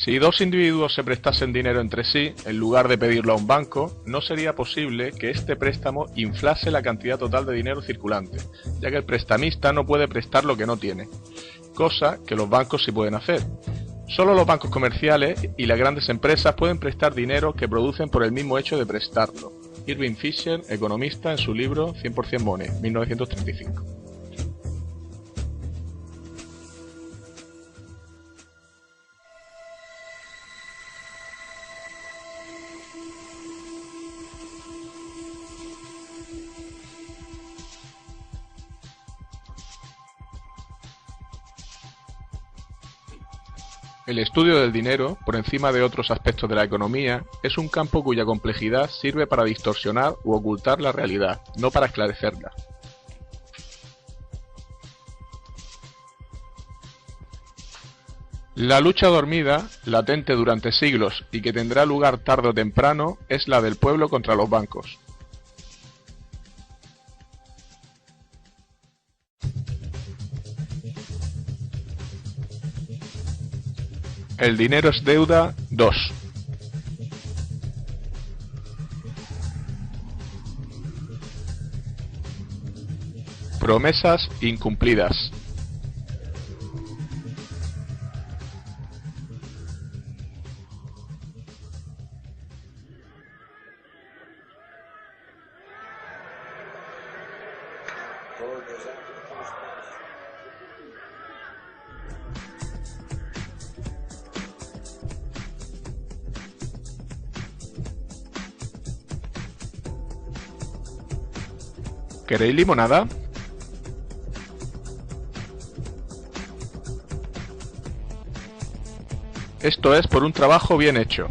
Si dos individuos se prestasen dinero entre sí, en lugar de pedirlo a un banco, no sería posible que este préstamo inflase la cantidad total de dinero circulante, ya que el prestamista no puede prestar lo que no tiene, cosa que los bancos sí pueden hacer. Solo los bancos comerciales y las grandes empresas pueden prestar dinero que producen por el mismo hecho de prestarlo. Irving Fisher, economista, en su libro 100% Money, 1935. El estudio del dinero, por encima de otros aspectos de la economía, es un campo cuya complejidad sirve para distorsionar u ocultar la realidad, no para esclarecerla. La lucha dormida, latente durante siglos y que tendrá lugar tarde o temprano, es la del pueblo contra los bancos. El dinero es deuda 2. Promesas incumplidas. ¿Queréis limonada? Esto es por un trabajo bien hecho.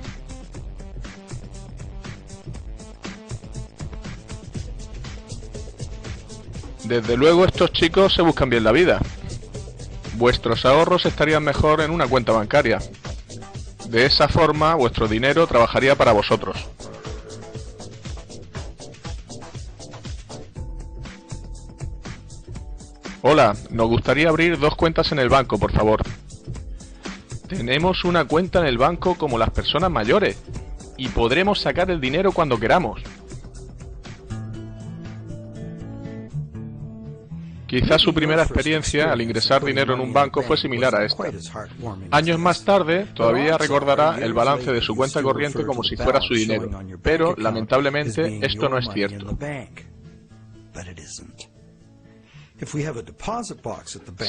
Desde luego estos chicos se buscan bien la vida. Vuestros ahorros estarían mejor en una cuenta bancaria. De esa forma vuestro dinero trabajaría para vosotros. Hola, nos gustaría abrir 2 cuentas en el banco, por favor. Tenemos una cuenta en el banco como las personas mayores y podremos sacar el dinero cuando queramos. Quizás su primera experiencia al ingresar dinero en un banco fue similar a esta. Años más tarde, todavía recordará el balance de su cuenta corriente como si fuera su dinero, pero lamentablemente esto no es cierto.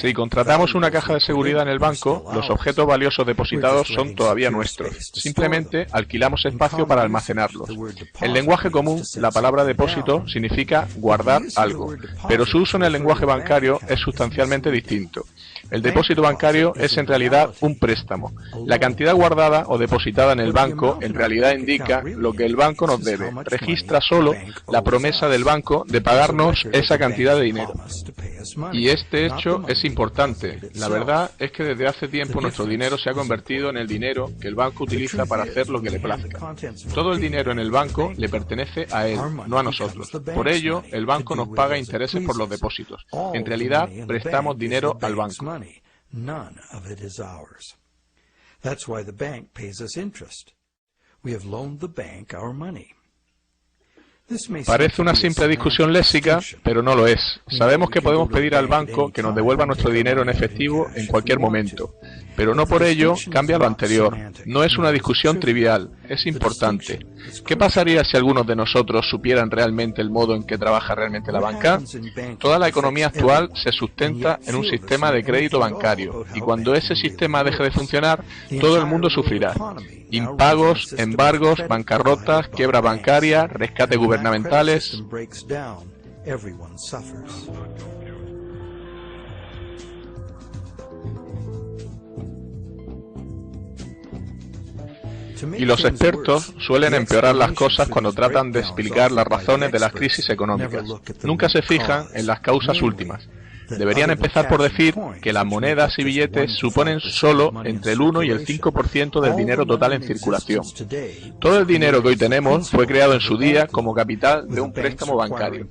Si contratamos una caja de seguridad en el banco, los objetos valiosos depositados son todavía nuestros. Simplemente alquilamos espacio para almacenarlos. En lenguaje común, la palabra depósito significa guardar algo, pero su uso en el lenguaje bancario es sustancialmente distinto. El depósito bancario es en realidad un préstamo. La cantidad guardada o depositada en el banco en realidad indica lo que el banco nos debe. Registra solo la promesa del banco de pagarnos esa cantidad de dinero. Y este hecho es importante. La verdad es que desde hace tiempo nuestro dinero se ha convertido en el dinero que el banco utiliza para hacer lo que le plazca. Todo el dinero en el banco le pertenece a él, no a nosotros. Por ello, el banco nos paga intereses por los depósitos. En realidad, prestamos dinero al banco. None of it is ours. That's why the bank pays us interest. We have loaned the bank our money. Parece una simple discusión léxica, pero no lo es. Sabemos que podemos pedir al banco que nos devuelva nuestro dinero en efectivo en cualquier momento, pero no por ello cambia lo anterior. No es una discusión trivial, es importante. ¿Qué pasaría si algunos de nosotros supieran realmente el modo en que trabaja realmente la banca? Toda la economía actual se sustenta en un sistema de crédito bancario, y cuando ese sistema deje de funcionar, todo el mundo sufrirá. Impagos, embargos, bancarrotas, quiebra bancaria, rescate gubernamentales. Y los expertos suelen empeorar las cosas cuando tratan de explicar las razones de las crisis económicas. Nunca se fijan en las causas últimas. Deberían empezar por decir que las monedas y billetes suponen solo entre el 1 y el 5% del dinero total en circulación. Todo el dinero que hoy tenemos fue creado en su día como capital de un préstamo bancario.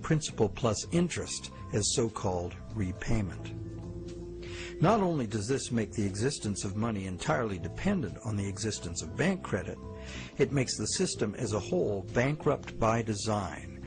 Not only does this make the existence of money entirely dependent on the existence of bank credit, it makes the system as a whole bankrupt by design.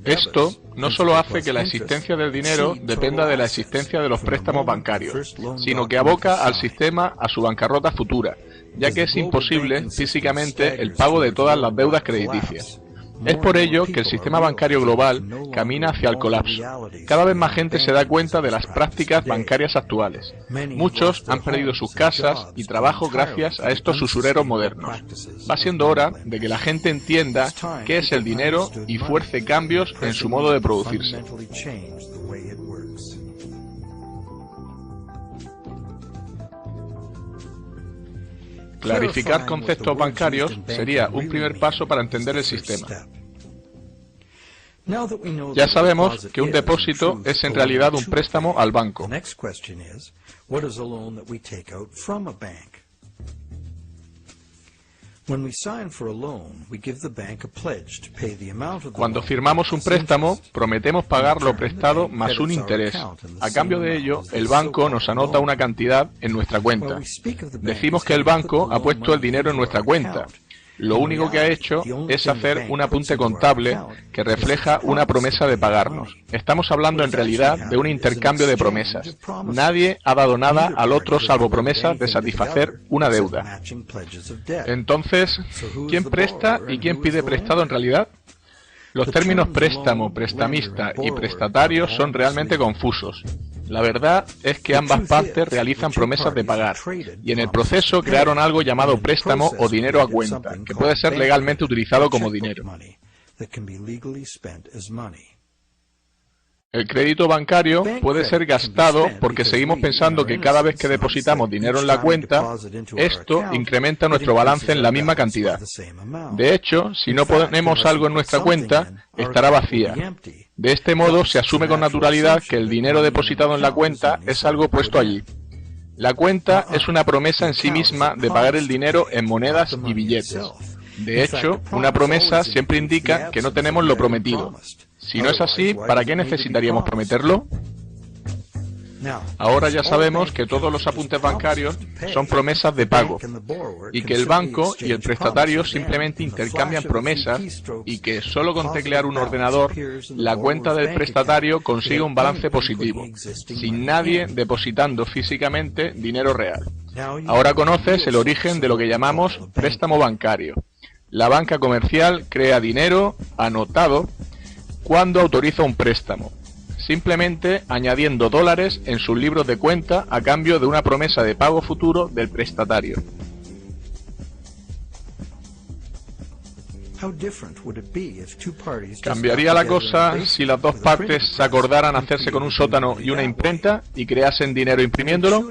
Esto no solo hace que la existencia del dinero dependa de la existencia de los préstamos bancarios, sino que aboca al sistema a su bancarrota futura, ya que es imposible físicamente el pago de todas las deudas crediticias. Es por ello que el sistema bancario global camina hacia el colapso. Cada vez más gente se da cuenta de las prácticas bancarias actuales. Muchos han perdido sus casas y trabajo gracias a estos usureros modernos. Va siendo hora de que la gente entienda qué es el dinero y fuerce cambios en su modo de producirse. Clarificar conceptos bancarios sería un primer paso para entender el sistema. Ya sabemos que un depósito es en realidad un préstamo al banco. Cuando firmamos un préstamo, prometemos pagar lo prestado más un interés. A cambio de ello, el banco nos anota una cantidad en nuestra cuenta. Decimos que el banco ha puesto el dinero en nuestra cuenta. Lo único que ha hecho es hacer un apunte contable que refleja una promesa de pagarnos. Estamos hablando en realidad de un intercambio de promesas. Nadie ha dado nada al otro salvo promesas de satisfacer una deuda. Entonces, ¿quién presta y quién pide prestado en realidad? Los términos préstamo, prestamista y prestatario son realmente confusos. La verdad es que ambas partes realizan promesas de pagar, y en el proceso crearon algo llamado préstamo o dinero a cuenta, que puede ser legalmente utilizado como dinero. El crédito bancario puede ser gastado porque seguimos pensando que cada vez que depositamos dinero en la cuenta, esto incrementa nuestro balance en la misma cantidad. De hecho, si no ponemos algo en nuestra cuenta, estará vacía. De este modo, se asume con naturalidad que el dinero depositado en la cuenta es algo puesto allí. La cuenta es una promesa en sí misma de pagar el dinero en monedas y billetes. De hecho, una promesa siempre indica que no tenemos lo prometido. Si no es así, ¿para qué necesitaríamos prometerlo? Ahora ya sabemos que todos los apuntes bancarios son promesas de pago, y que el banco y el prestatario simplemente intercambian promesas, y que solo con teclear un ordenador, la cuenta del prestatario consigue un balance positivo, sin nadie depositando físicamente dinero real. Ahora conoces el origen de lo que llamamos préstamo bancario. La banca comercial crea dinero anotado cuando autoriza un préstamo, simplemente añadiendo dólares en sus libros de cuenta a cambio de una promesa de pago futuro del prestatario. ¿Cambiaría la cosa si las dos partes se acordaran hacerse con un sótano y una imprenta y creasen dinero imprimiéndolo?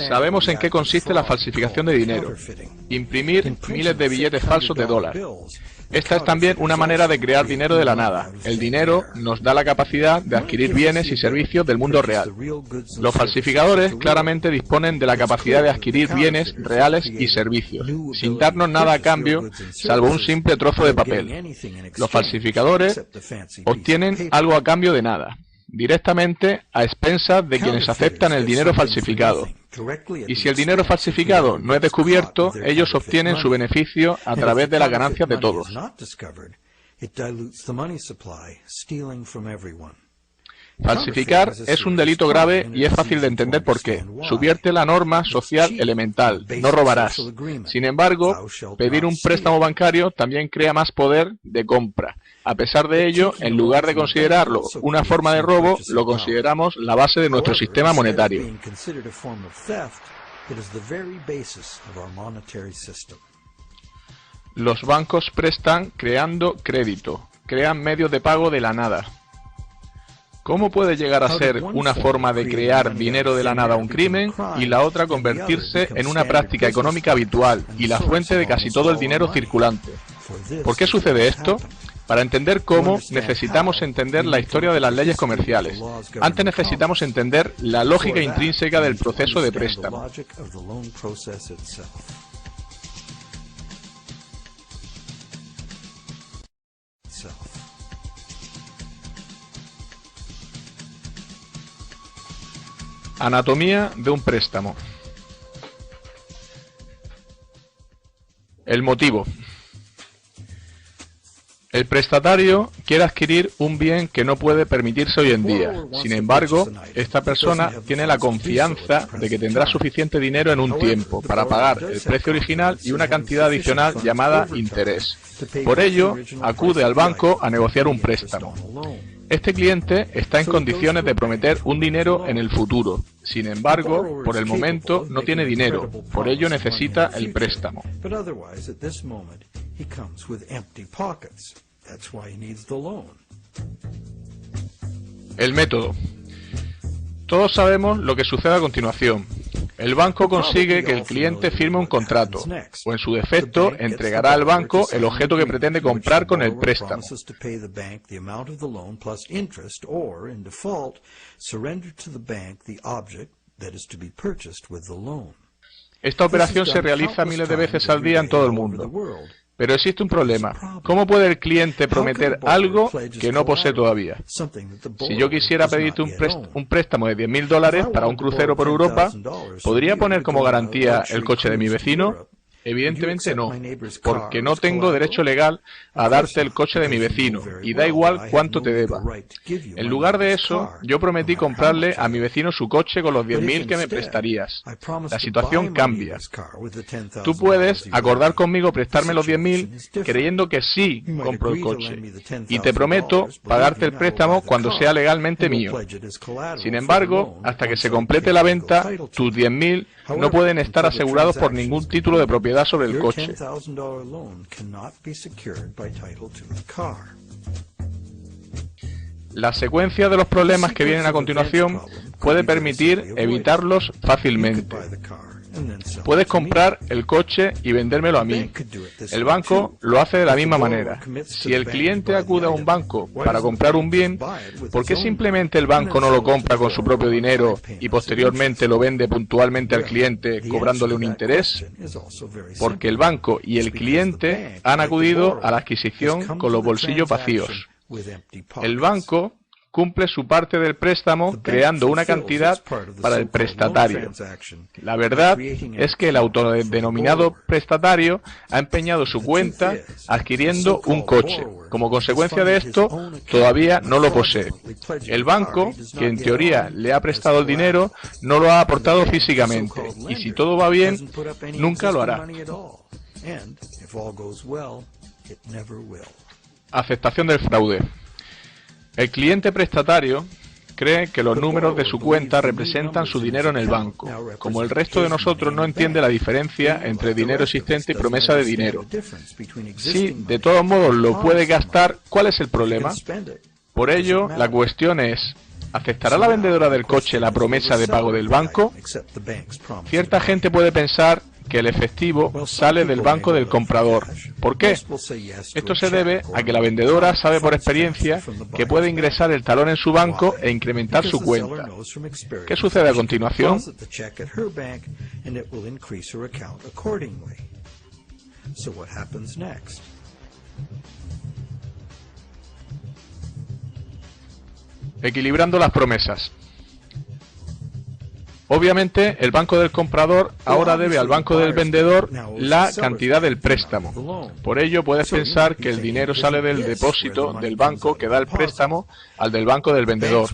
Sabemos en qué consiste la falsificación de dinero: imprimir miles de billetes falsos de dólar. Esta es también una manera de crear dinero de la nada. El dinero nos da la capacidad de adquirir bienes y servicios del mundo real. Los falsificadores claramente disponen de la capacidad de adquirir bienes reales y servicios, sin darnos nada a cambio, salvo un simple trozo de papel. Los falsificadores obtienen algo a cambio de nada, directamente a expensas de quienes aceptan el dinero falsificado. Y si el dinero falsificado no es descubierto, ellos obtienen su beneficio a través de las ganancias de todos. Falsificar es un delito grave y es fácil de entender por qué. Subvierte la norma social elemental: no robarás. Sin embargo, pedir un préstamo bancario también crea más poder de compra. A pesar de ello, en lugar de considerarlo una forma de robo, lo consideramos la base de nuestro sistema monetario. Los bancos prestan creando crédito, crean medios de pago de la nada. ¿Cómo puede llegar a ser una forma de crear dinero de la nada un crimen y la otra convertirse en una práctica económica habitual y la fuente de casi todo el dinero circulante? ¿Por qué sucede esto? Para entender cómo, necesitamos entender la historia de las leyes comerciales. Antes necesitamos entender la lógica intrínseca del proceso de préstamo. Anatomía de un préstamo. El motivo. El prestatario quiere adquirir un bien que no puede permitirse hoy en día. Sin embargo, esta persona tiene la confianza de que tendrá suficiente dinero en un tiempo para pagar el precio original y una cantidad adicional llamada interés. Por ello, acude al banco a negociar un préstamo. Este cliente está en condiciones de prometer un dinero en el futuro. Sin embargo, por el momento no tiene dinero, por ello necesita el préstamo. El método. Todos sabemos lo que sucede a continuación. El banco consigue que el cliente firme un contrato, o en su defecto, entregará al banco el objeto que pretende comprar con el préstamo. Esta operación se realiza miles de veces al día en todo el mundo. Pero existe un problema. ¿Cómo puede el cliente prometer algo que no posee todavía? Si yo quisiera pedirte un préstamo de $10.000 para un crucero por Europa, ¿podría poner como garantía el coche de mi vecino? Evidentemente no, porque no tengo derecho legal a darte el coche de mi vecino, y da igual cuánto te deba. En lugar de eso, yo prometí comprarle a mi vecino su coche con los 10.000 que me prestarías. La situación cambia. Tú puedes acordar conmigo prestarme los 10.000 creyendo que sí compro el coche, y te prometo pagarte el préstamo cuando sea legalmente mío. Sin embargo, hasta que se complete la venta, tus 10.000 no pueden estar asegurados por ningún título de propiedad sobre el coche. La secuencia de los problemas que vienen a continuación puede permitir evitarlos fácilmente. Puedes comprar el coche y vendérmelo a mí. El banco lo hace de la misma manera. Si el cliente acude a un banco para comprar un bien, ¿por qué simplemente el banco no lo compra con su propio dinero y posteriormente lo vende puntualmente al cliente cobrándole un interés? Porque el banco y el cliente han acudido a la adquisición con los bolsillos vacíos. El banco cumple su parte del préstamo creando una cantidad para el prestatario. La verdad es que el autodenominado prestatario ha empeñado su cuenta adquiriendo un coche. Como consecuencia de esto, todavía no lo posee. El banco, que en teoría le ha prestado el dinero, no lo ha aportado físicamente, y si todo va bien, nunca lo hará. Aceptación del fraude. El cliente prestatario cree que los números de su cuenta representan su dinero en el banco. Como el resto de nosotros no entiende la diferencia entre dinero existente y promesa de dinero. Si de todos modos lo puede gastar, ¿cuál es el problema? Por ello, la cuestión es, ¿aceptará la vendedora del coche la promesa de pago del banco? Cierta gente puede pensar que el efectivo sale del banco del comprador. ¿Por qué? Esto se debe a que la vendedora sabe por experiencia que puede ingresar el talón en su banco e incrementar su cuenta. ¿Qué sucede a continuación? Equilibrando las promesas. Obviamente, el banco del comprador ahora debe al banco del vendedor la cantidad del préstamo. Por ello, puedes pensar que el dinero sale del depósito del banco que da el préstamo al del banco del vendedor.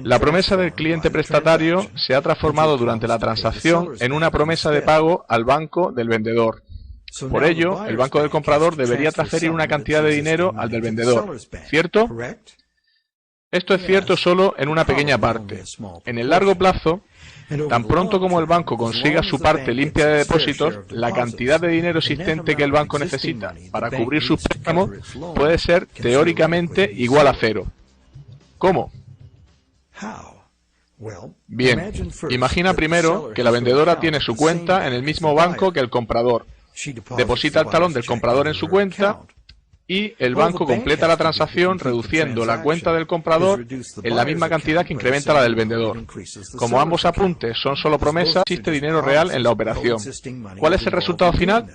La promesa del cliente prestatario se ha transformado durante la transacción en una promesa de pago al banco del vendedor. Por ello, el banco del comprador debería transferir una cantidad de dinero al del vendedor, ¿cierto? Esto es cierto solo en una pequeña parte. En el largo plazo, tan pronto como el banco consiga su parte limpia de depósitos, la cantidad de dinero existente que el banco necesita para cubrir sus préstamos puede ser teóricamente igual a cero. ¿Cómo? Bien, imagina primero que la vendedora tiene su cuenta en el mismo banco que el comprador. Deposita el talón del comprador en su cuenta y el banco completa la transacción reduciendo la cuenta del comprador en la misma cantidad que incrementa la del vendedor. Como ambos apuntes son solo promesas, existe dinero real en la operación. ¿Cuál es el resultado final?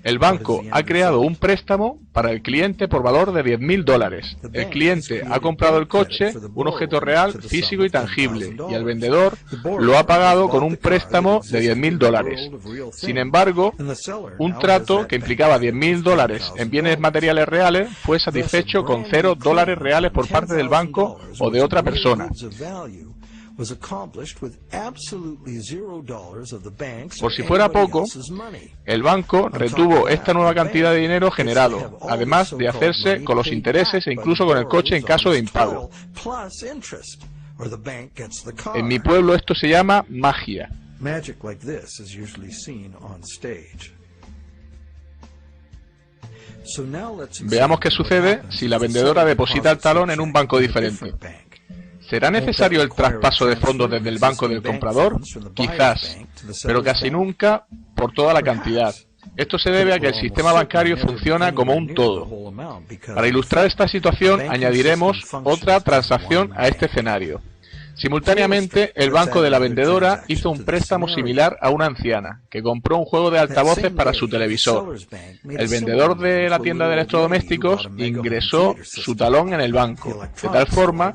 El banco ha creado un préstamo para el cliente por valor de $10.000. El cliente ha comprado el coche, un objeto real, físico y tangible, y el vendedor lo ha pagado con un préstamo de $10.000. Sin embargo, un trato que implicaba $10.000 en bienes materiales reales fue satisfecho con $0 reales por parte del banco o de otra persona. Por si fuera poco, el banco retuvo esta nueva cantidad de dinero generado, además de hacerse con los intereses e incluso con el coche en caso de impago. En mi pueblo esto se llama magia. Veamos qué sucede si la vendedora deposita el talón en un banco diferente. ¿Será necesario el traspaso de fondos desde el banco del comprador? Quizás, pero casi nunca por toda la cantidad. Esto se debe a que el sistema bancario funciona como un todo. Para ilustrar esta situación, añadiremos otra transacción a este escenario. Simultáneamente, el banco de la vendedora hizo un préstamo similar a una anciana, que compró un juego de altavoces para su televisor. El vendedor de la tienda de electrodomésticos ingresó su talón en el banco, de tal forma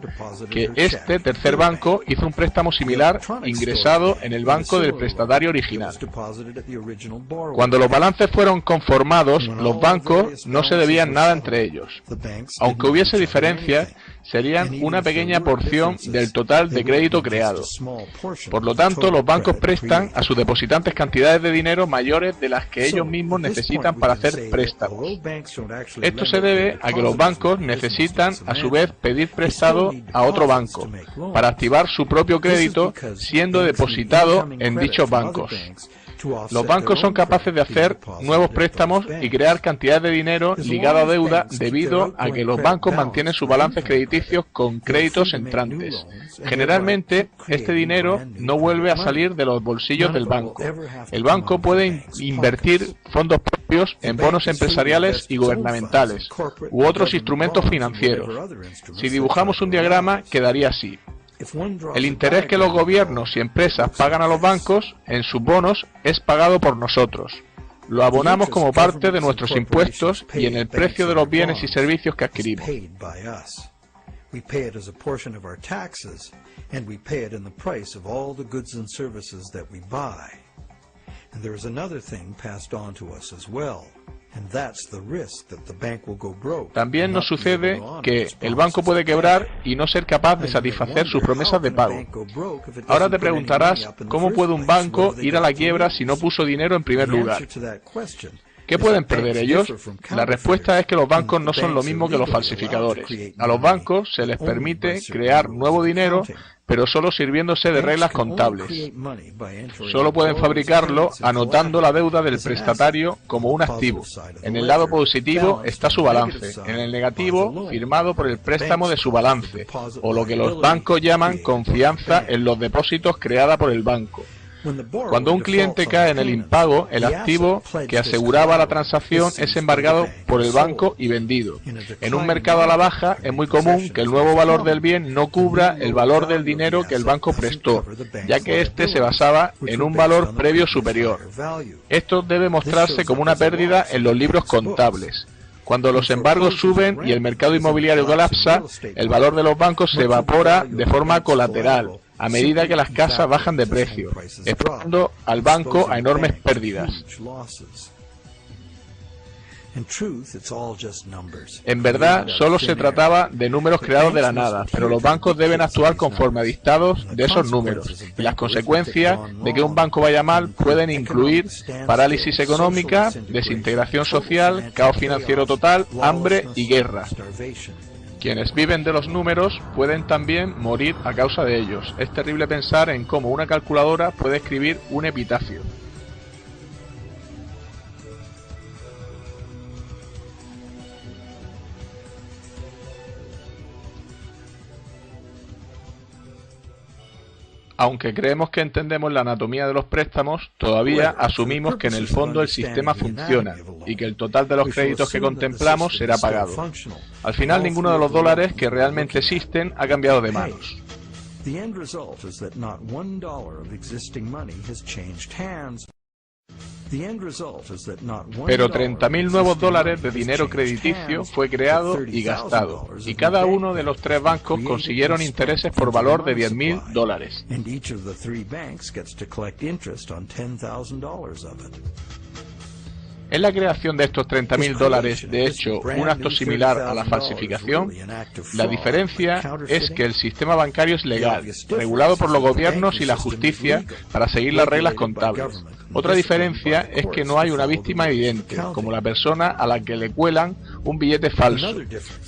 que este tercer banco hizo un préstamo similar ingresado en el banco del prestatario original. Cuando los balances fueron conformados, los bancos no se debían nada entre ellos. Aunque hubiese diferencias, serían una pequeña porción del total de crédito creado. Por lo tanto, los bancos prestan a sus depositantes cantidades de dinero mayores de las que ellos mismos necesitan para hacer préstamos. Esto se debe a que los bancos necesitan a su vez pedir prestado a otro banco para activar su propio crédito siendo depositado en dichos bancos. Los bancos son capaces de hacer nuevos préstamos y crear cantidades de dinero ligado a deuda debido a que los bancos mantienen sus balances crediticios con créditos entrantes. Generalmente, este dinero no vuelve a salir de los bolsillos del banco. El banco puede invertir fondos propios en bonos empresariales y gubernamentales u otros instrumentos financieros. Si dibujamos un diagrama, quedaría así. El interés que los gobiernos y empresas pagan a los bancos en sus bonos es pagado por nosotros. Lo abonamos como parte de nuestros impuestos y en el precio de los bienes y servicios que adquirimos. También nos sucede que el banco puede quebrar y no ser capaz de satisfacer sus promesas de pago. Ahora te preguntarás, ¿cómo puede un banco ir a la quiebra si no puso dinero en primer lugar? ¿Qué pueden perder ellos? La respuesta es que los bancos no son lo mismo que los falsificadores. A los bancos se les permite crear nuevo dinero, pero solo sirviéndose de reglas contables. Solo pueden fabricarlo anotando la deuda del prestatario como un activo. En el lado positivo está su balance, en el negativo firmado por el préstamo de su balance, o lo que los bancos llaman confianza en los depósitos creada por el banco. Cuando un cliente cae en el impago, el activo que aseguraba la transacción es embargado por el banco y vendido. En un mercado a la baja es muy común que el nuevo valor del bien no cubra el valor del dinero que el banco prestó, ya que éste se basaba en un valor previo superior. Esto debe mostrarse como una pérdida en los libros contables. Cuando los embargos suben y el mercado inmobiliario colapsa, el valor de los bancos se evapora de forma colateral, a medida que las casas bajan de precio, exponiendo al banco a enormes pérdidas. En verdad, solo se trataba de números creados de la nada, pero los bancos deben actuar conforme a dictados de esos números, y las consecuencias de que un banco vaya mal pueden incluir parálisis económica, desintegración social, caos financiero total, hambre y guerra. Quienes viven de los números pueden también morir a causa de ellos. Es terrible pensar en cómo una calculadora puede escribir un epitafio. Aunque creemos que entendemos la anatomía de los préstamos, todavía asumimos que en el fondo el sistema funciona y que el total de los créditos que contemplamos será pagado. Al final, ninguno de los dólares que realmente existen ha cambiado de manos. The end result is that not $1 of existing money has changed hands. Pero 30.000 nuevos dólares de dinero crediticio fue creado y gastado, y cada uno de los 3 bancos consiguieron intereses por valor de 10.000 dólares. ¿Es la creación de estos 30.000 dólares, de hecho, un acto similar a la falsificación? La diferencia es que el sistema bancario es legal, regulado por los gobiernos y la justicia para seguir las reglas contables. Otra diferencia es que no hay una víctima evidente, como la persona a la que le cuelan un billete falso.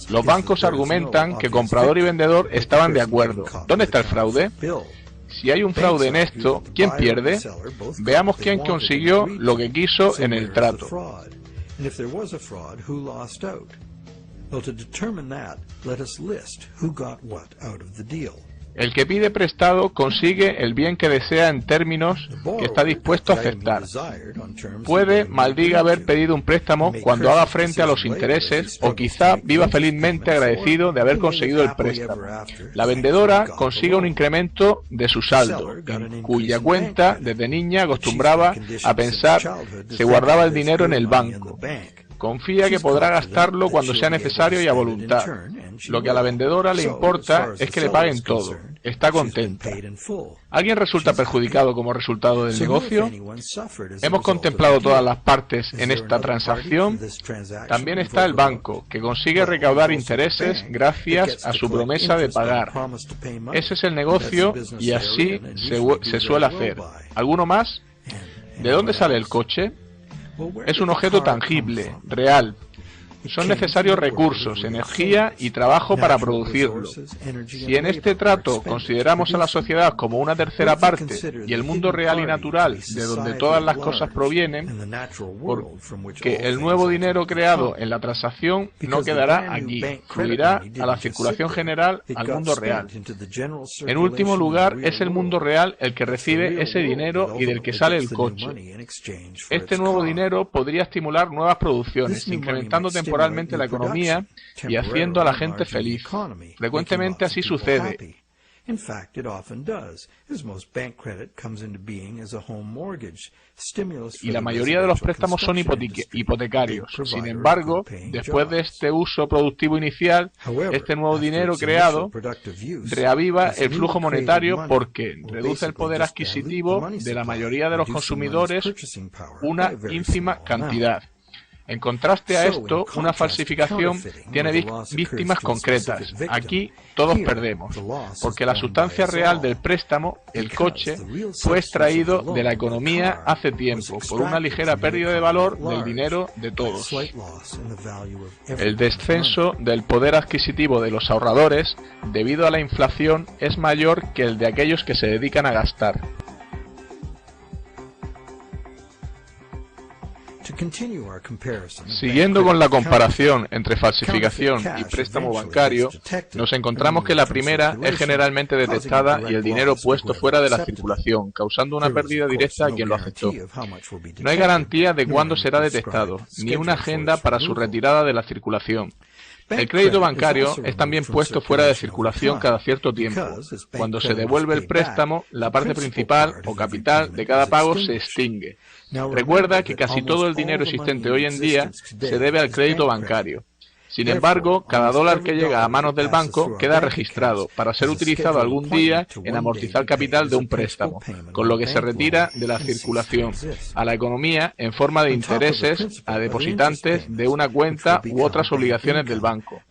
Los bancos argumentan que comprador y vendedor estaban de acuerdo. ¿Dónde está el fraude? Si hay un fraude en esto, ¿quién pierde? Veamos quién consiguió lo que quiso en el trato. El que pide prestado consigue el bien que desea en términos que está dispuesto a aceptar. Puede, maldiga haber pedido un préstamo cuando haga frente a los intereses, o quizá viva felizmente agradecido de haber conseguido el préstamo. La vendedora consigue un incremento de su saldo, en cuya cuenta desde niña acostumbraba a pensar se guardaba el dinero en el banco. Confía que podrá gastarlo cuando sea necesario y a voluntad. Lo que a la vendedora le importa es que le paguen todo. Está contenta. ¿Alguien resulta perjudicado como resultado del negocio? ¿Hemos contemplado todas las partes en esta transacción? También está el banco, que consigue recaudar intereses gracias a su promesa de pagar. Ese es el negocio y así se suele hacer. ¿Alguno más? ¿De dónde sale el coche? Es un objeto tangible, real. Son necesarios recursos, energía y trabajo para producirlo. Si en este trato consideramos a la sociedad como una tercera parte y el mundo real y natural de donde todas las cosas provienen, porque el nuevo dinero creado en la transacción no quedará aquí, fluirá a la circulación general al mundo real. En último lugar, es el mundo real el que recibe ese dinero y del que sale el coche. Este nuevo dinero podría estimular nuevas producciones, incrementando temporalmente la economía y haciendo a la gente feliz. Frecuentemente así sucede. Y la mayoría de los préstamos son hipotecarios. Sin embargo, después de este uso productivo inicial, este nuevo dinero creado reaviva el flujo monetario porque reduce el poder adquisitivo de la mayoría de los consumidores una ínfima cantidad. En contraste a esto, una falsificación tiene víctimas concretas. Aquí todos perdemos, porque la sustancia real del préstamo, el coche, fue extraído de la economía hace tiempo por una ligera pérdida de valor del dinero de todos. El descenso del poder adquisitivo de los ahorradores, debido a la inflación, es mayor que el de aquellos que se dedican a gastar. Siguiendo con la comparación entre falsificación y préstamo bancario, nos encontramos que la primera es generalmente detectada y el dinero puesto fuera de la circulación, causando una pérdida directa a quien lo aceptó. No hay garantía de cuándo será detectado, ni una agenda para su retirada de la circulación. El crédito bancario es también puesto fuera de circulación cada cierto tiempo. Cuando se devuelve el préstamo, la parte principal o capital de cada pago se extingue. Recuerda que casi todo el dinero existente hoy en día se debe al crédito bancario. Sin embargo, cada dólar que llega a manos del banco queda registrado para ser utilizado algún día en amortizar capital de un préstamo, con lo que se retira de la circulación a la economía en forma de intereses a depositantes de una cuenta u otras obligaciones del banco.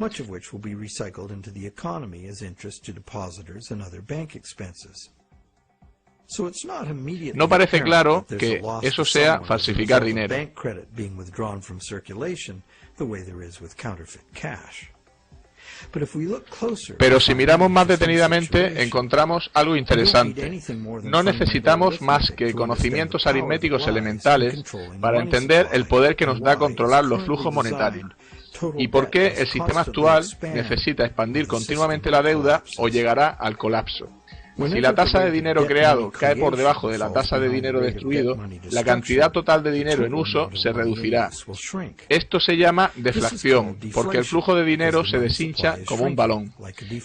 No parece claro que eso sea falsificar dinero. Pero si miramos más detenidamente, encontramos algo interesante. No necesitamos más que conocimientos aritméticos elementales para entender el poder que nos da controlar los flujos monetarios. ¿Y por qué el sistema actual necesita expandir continuamente la deuda o llegará al colapso? Si la tasa de dinero creado cae por debajo de la tasa de dinero destruido, la cantidad total de dinero en uso se reducirá. Esto se llama deflación, porque el flujo de dinero se deshincha como un balón.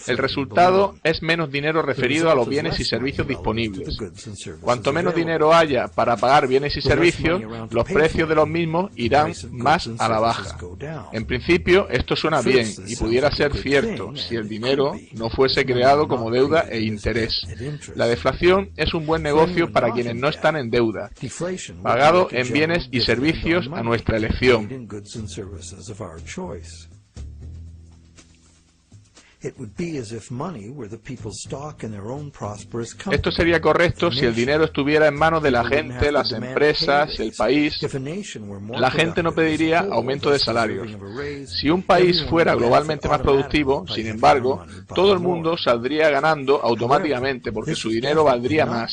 El resultado es menos dinero referido a los bienes y servicios disponibles. Cuanto menos dinero haya para pagar bienes y servicios, los precios de los mismos irán más a la baja. En principio, esto suena bien y pudiera ser cierto si el dinero no fuese creado como deuda e interés. La deflación es un buen negocio para quienes no están en deuda, pagado en bienes y servicios a nuestra elección. Esto sería correcto si el dinero estuviera en manos de la gente, las empresas, el país. La gente no pediría aumento de salarios. Si un país fuera globalmente más productivo, sin embargo, todo el mundo saldría ganando automáticamente porque su dinero valdría más.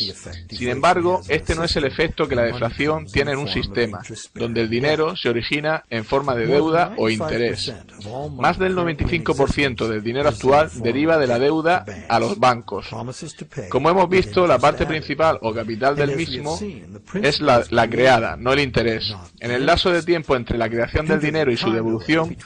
Sin embargo, este no es el efecto que la deflación tiene en un sistema, donde el dinero se origina en forma de deuda o interés. Más del 95% del dinero actual deriva de la deuda a los bancos. Como hemos visto, la parte principal o capital del mismo es la creada, no el interés. En el lapso de tiempo entre la creación del dinero y su devolución,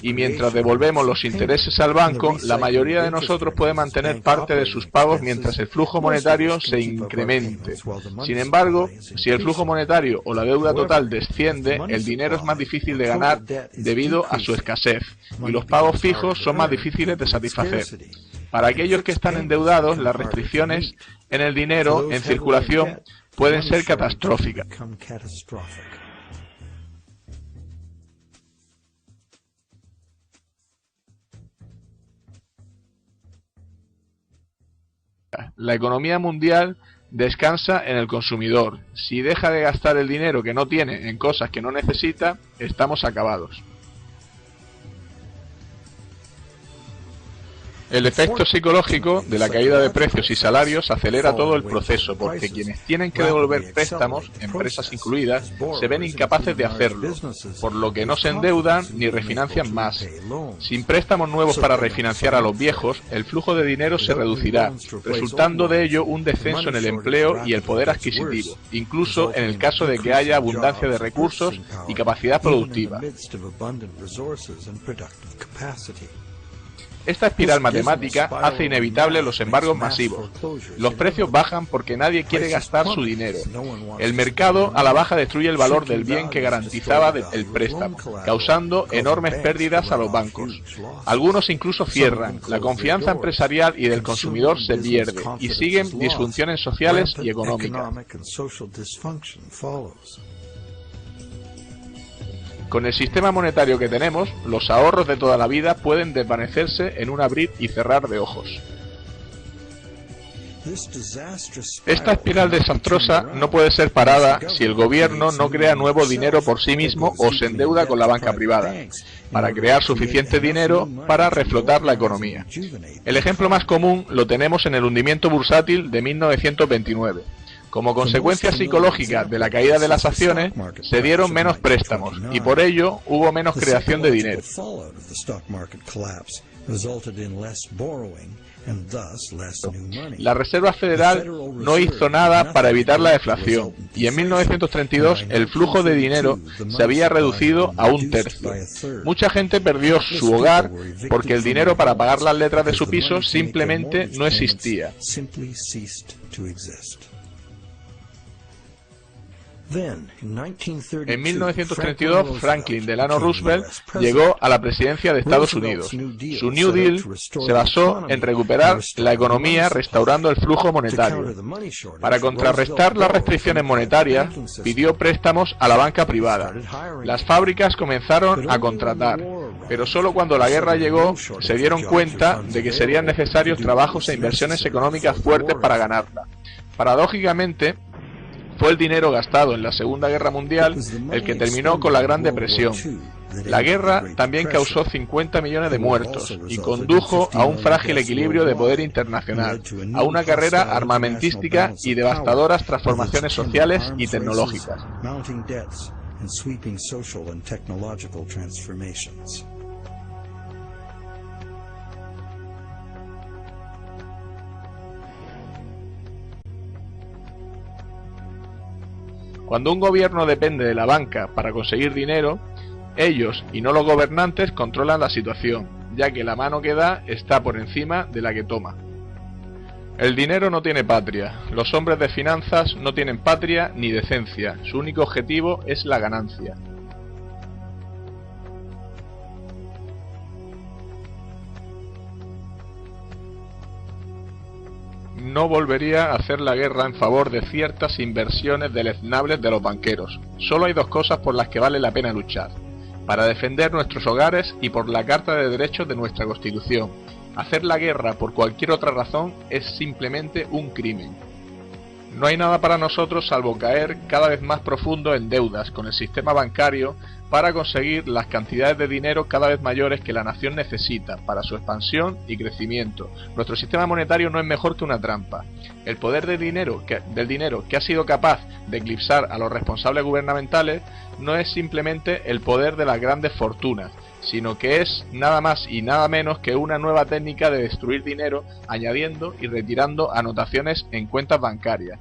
y mientras devolvemos los intereses al banco, la mayoría de nosotros puede mantener parte de sus pagos mientras el flujo monetario se incremente. Sin embargo, si el flujo monetario o la deuda total desciende, el dinero es más difícil de ganar debido a su escasez, y los pagos fijos son más difíciles de satisfacer. Para aquellos que están endeudados, las restricciones en el dinero en circulación pueden ser catastróficas. La economía mundial descansa en el consumidor. Si deja de gastar el dinero que no tiene en cosas que no necesita, estamos acabados. El efecto psicológico de la caída de precios y salarios acelera todo el proceso, porque quienes tienen que devolver préstamos, empresas incluidas, se ven incapaces de hacerlo, por lo que no se endeudan ni refinancian más. Sin préstamos nuevos para refinanciar a los viejos, el flujo de dinero se reducirá, resultando de ello un descenso en el empleo y el poder adquisitivo, incluso en el caso de que haya abundancia de recursos y capacidad productiva. Esta espiral matemática hace inevitable los embargos masivos. Los precios bajan porque nadie quiere gastar su dinero. El mercado a la baja destruye el valor del bien que garantizaba el préstamo, causando enormes pérdidas a los bancos. Algunos incluso cierran, la confianza empresarial y del consumidor se pierde, y siguen disfunciones sociales y económicas. Con el sistema monetario que tenemos, los ahorros de toda la vida pueden desvanecerse en un abrir y cerrar de ojos. Esta espiral desastrosa no puede ser parada si el gobierno no crea nuevo dinero por sí mismo o se endeuda con la banca privada, para crear suficiente dinero para reflotar la economía. El ejemplo más común lo tenemos en el hundimiento bursátil de 1929. Como consecuencia psicológica de la caída de las acciones, se dieron menos préstamos y por ello hubo menos creación de dinero. La Reserva Federal no hizo nada para evitar la deflación y en 1932 el flujo de dinero se había reducido a un tercio. Mucha gente perdió su hogar porque el dinero para pagar las letras de su piso simplemente no existía. En 1932, Franklin Delano Roosevelt llegó a la presidencia de Estados Unidos. Su New Deal se basó en recuperar la economía restaurando el flujo monetario. Para contrarrestar las restricciones monetarias, pidió préstamos a la banca privada. Las fábricas comenzaron a contratar, pero solo cuando la guerra llegó se dieron cuenta de que serían necesarios trabajos e inversiones económicas fuertes para ganarla. Paradójicamente, fue el dinero gastado en la Segunda Guerra Mundial el que terminó con la Gran Depresión. La guerra también causó 50 millones de muertos y condujo a un frágil equilibrio de poder internacional, a una carrera armamentística y devastadoras transformaciones sociales y tecnológicas. Cuando un gobierno depende de la banca para conseguir dinero, ellos y no los gobernantes controlan la situación, ya que la mano que da está por encima de la que toma. El dinero no tiene patria, los hombres de finanzas no tienen patria ni decencia, su único objetivo es la ganancia. No volvería a hacer la guerra en favor de ciertas inversiones deleznables de los banqueros. Solo hay dos cosas por las que vale la pena luchar: para defender nuestros hogares y por la Carta de Derechos de nuestra Constitución. Hacer la guerra por cualquier otra razón es simplemente un crimen. No hay nada para nosotros salvo caer cada vez más profundo en deudas con el sistema bancario para conseguir las cantidades de dinero cada vez mayores que la nación necesita para su expansión y crecimiento. Nuestro sistema monetario no es mejor que una trampa. El poder del dinero que ha sido capaz de eclipsar a los responsables gubernamentales no es simplemente el poder de las grandes fortunas, sino que es nada más y nada menos que una nueva técnica de destruir dinero añadiendo y retirando anotaciones en cuentas bancarias,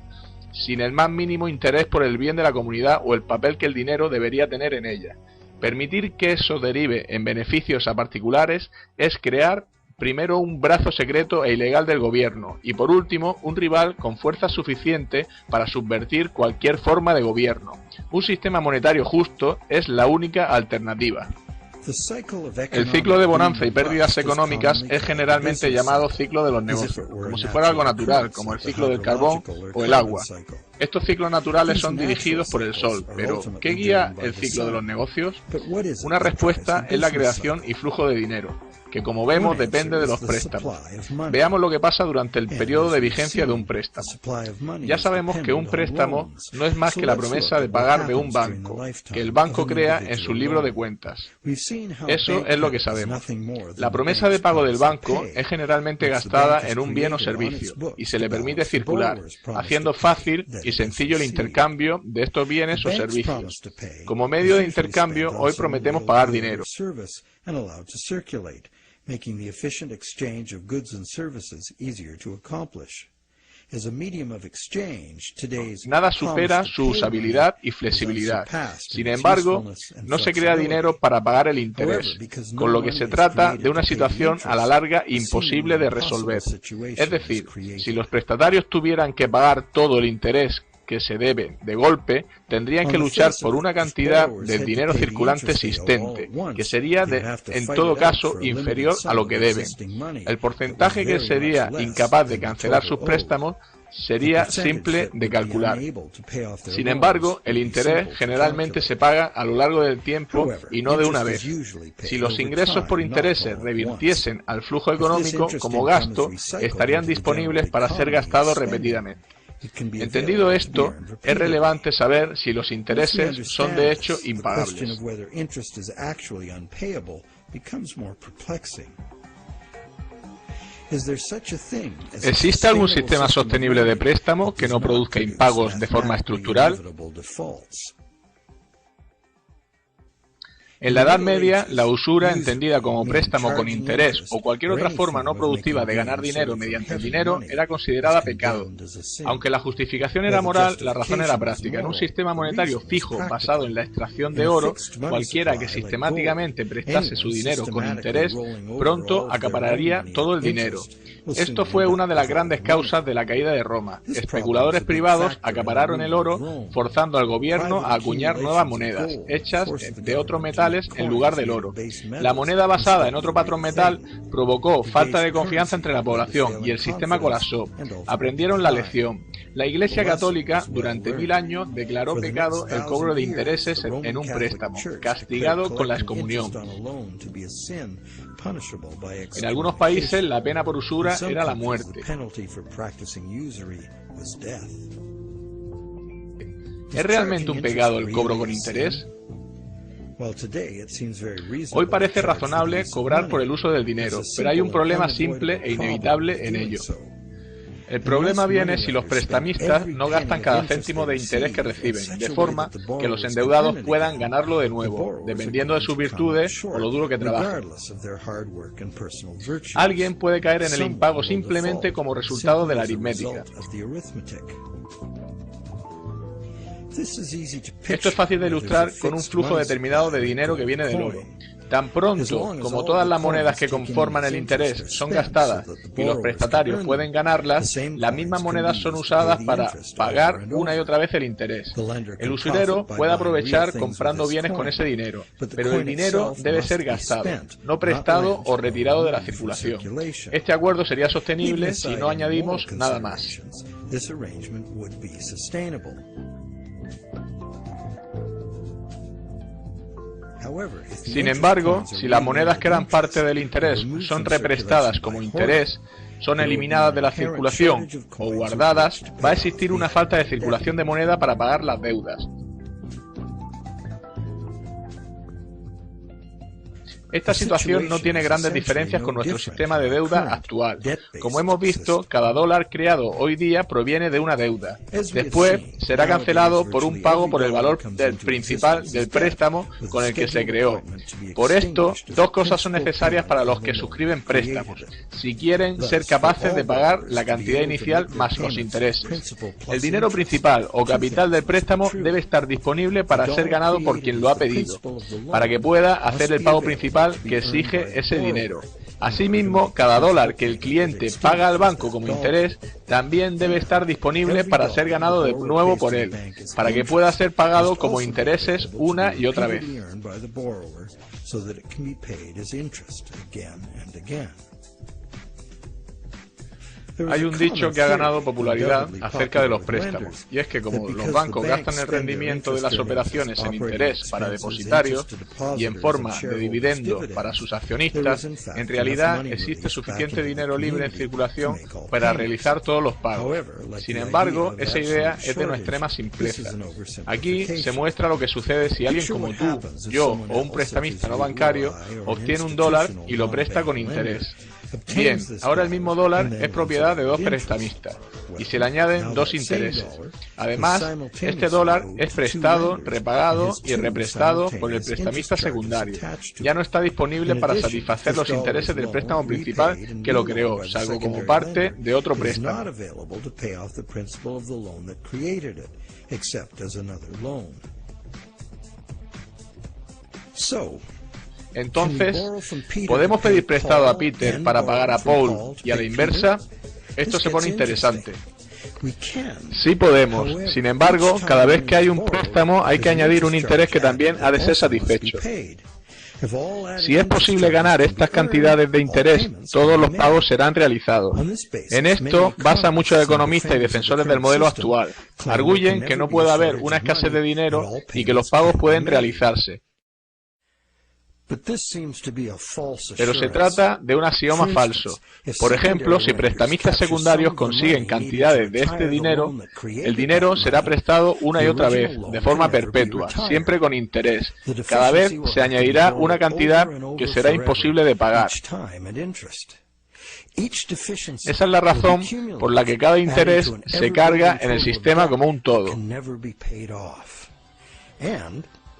sin el más mínimo interés por el bien de la comunidad o el papel que el dinero debería tener en ella. Permitir que eso derive en beneficios a particulares es crear primero un brazo secreto e ilegal del gobierno y por último un rival con fuerza suficiente para subvertir cualquier forma de gobierno. Un sistema monetario justo es la única alternativa. El ciclo de bonanza y pérdidas económicas es generalmente llamado ciclo de los negocios, como si fuera algo natural, como el ciclo del carbón o el agua. Estos ciclos naturales son dirigidos por el sol, pero ¿qué guía el ciclo de los negocios? Una respuesta es la creación y flujo de dinero, que como vemos depende de los préstamos. Veamos lo que pasa durante el periodo de vigencia de un préstamo. Ya sabemos que un préstamo no es más que la promesa de pagar de un banco, que el banco crea en su libro de cuentas. Eso es lo que sabemos. La promesa de pago del banco es generalmente gastada en un bien o servicio, y se le permite circular, haciendo fácil y sencillo el intercambio de estos bienes o servicios. Como medio de intercambio, hoy prometemos pagar dinero. Making the efficient exchange of goods and services easier to accomplish. As a medium of exchange, today's Nada supera su usabilidad y flexibilidad. Sin embargo, no se crea dinero para pagar el interés, con lo que se trata de una situación a la larga imposible de resolver. Es decir, si los prestatarios tuvieran que pagar todo el interés que se debe de golpe, tendrían que luchar por una cantidad de dinero circulante existente, que sería en todo caso inferior a lo que deben. El porcentaje que sería incapaz de cancelar sus préstamos sería simple de calcular. Sin embargo, el interés generalmente se paga a lo largo del tiempo y no de una vez. Si los ingresos por intereses revirtiesen al flujo económico como gasto, estarían disponibles para ser gastados repetidamente. Entendido esto, es relevante saber si los intereses son de hecho impagables. ¿Existe algún sistema sostenible de préstamo que no produzca impagos de forma estructural? En la Edad Media, la usura, entendida como préstamo con interés o cualquier otra forma no productiva de ganar dinero mediante el dinero, era considerada pecado. Aunque la justificación era moral, la razón era práctica. En un sistema monetario fijo basado en la extracción de oro, cualquiera que sistemáticamente prestase su dinero con interés, pronto acapararía todo el dinero. Esto fue una de las grandes causas de la caída de Roma. Especuladores privados acapararon el oro, forzando al gobierno a acuñar nuevas monedas, hechas de otros metales en lugar del oro. La moneda basada en otro patrón metal provocó falta de confianza entre la población y el sistema colapsó. Aprendieron la lección. La Iglesia Católica durante 1000 años declaró pecado el cobro de intereses en un préstamo, castigado con la excomunión. En algunos países la pena por usura era la muerte. ¿Es realmente un pecado el cobro con interés? Hoy parece razonable cobrar por el uso del dinero, pero hay un problema simple e inevitable en ello. El problema viene si los prestamistas no gastan cada céntimo de interés que reciben, de forma que los endeudados puedan ganarlo de nuevo, dependiendo de sus virtudes o lo duro que trabajan. Alguien puede caer en el impago simplemente como resultado de la aritmética. Esto es fácil de ilustrar con un flujo determinado de dinero que viene del oro. Tan pronto como todas las monedas que conforman el interés son gastadas y los prestatarios pueden ganarlas, las mismas monedas son usadas para pagar una y otra vez el interés. El usurero puede aprovechar comprando bienes con ese dinero, pero el dinero debe ser gastado, no prestado o retirado de la circulación. Este acuerdo sería sostenible si no añadimos nada más. Sin embargo, si las monedas que eran parte del interés son represtadas como interés, son eliminadas de la circulación o guardadas, va a existir una falta de circulación de moneda para pagar las deudas. Esta situación no tiene grandes diferencias con nuestro sistema de deuda actual. Como hemos visto, cada dólar creado hoy día proviene de una deuda. Después será cancelado por un pago por el valor del principal del préstamo con el que se creó. Por esto, dos cosas son necesarias para los que suscriben préstamos, si quieren ser capaces de pagar la cantidad inicial más los intereses. El dinero principal o capital del préstamo debe estar disponible para ser ganado por quien lo ha pedido, para que pueda hacer el pago principal que exige ese dinero. Asimismo, cada dólar que el cliente paga al banco como interés también debe estar disponible para ser ganado de nuevo por él, para que pueda ser pagado como intereses una y otra vez. Hay un dicho que ha ganado popularidad acerca de los préstamos, y es que como los bancos gastan el rendimiento de las operaciones en interés para depositarios y en forma de dividendo para sus accionistas, en realidad existe suficiente dinero libre en circulación para realizar todos los pagos. Sin embargo, esa idea es de una extrema simpleza. Aquí se muestra lo que sucede si alguien como tú, yo o un prestamista no bancario obtiene un dólar y lo presta con interés. Bien, ahora el mismo dólar es propiedad de dos prestamistas y se le añaden dos intereses. Además, este dólar es prestado, repagado y represtado por el prestamista secundario. Ya no está disponible para satisfacer los intereses del préstamo principal que lo creó, salvo como parte de otro préstamo. Entonces, ¿podemos pedir prestado a Peter para pagar a Paul y a la inversa? Esto se pone interesante. Sí podemos. Sin embargo, cada vez que hay un préstamo hay que añadir un interés que también ha de ser satisfecho. Si es posible ganar estas cantidades de interés, todos los pagos serán realizados. En esto basa muchos economistas y defensores del modelo actual. Arguyen que no puede haber una escasez de dinero y que los pagos pueden realizarse. Pero se trata de un axioma falso. Por ejemplo, si prestamistas secundarios consiguen cantidades de este dinero, el dinero será prestado una y otra vez, de forma perpetua, siempre con interés. Cada vez se añadirá una cantidad que será imposible de pagar. Esa es la razón por la que cada interés se carga en el sistema como un todo.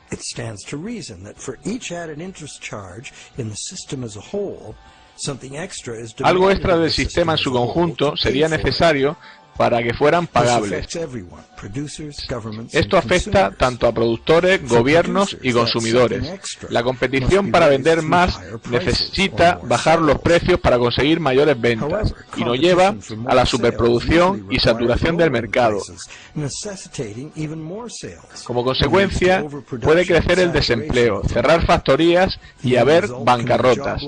It stands to reason that for each added interest charge in the system as a whole, something extra is demanded. Algo extra del sistema en su conjunto sería necesario para que fueran pagables. Esto afecta tanto a productores, gobiernos y consumidores. La competición para vender más necesita bajar los precios para conseguir mayores ventas y nos lleva a la superproducción y saturación del mercado. Como consecuencia, puede crecer el desempleo, cerrar factorías y haber bancarrotas.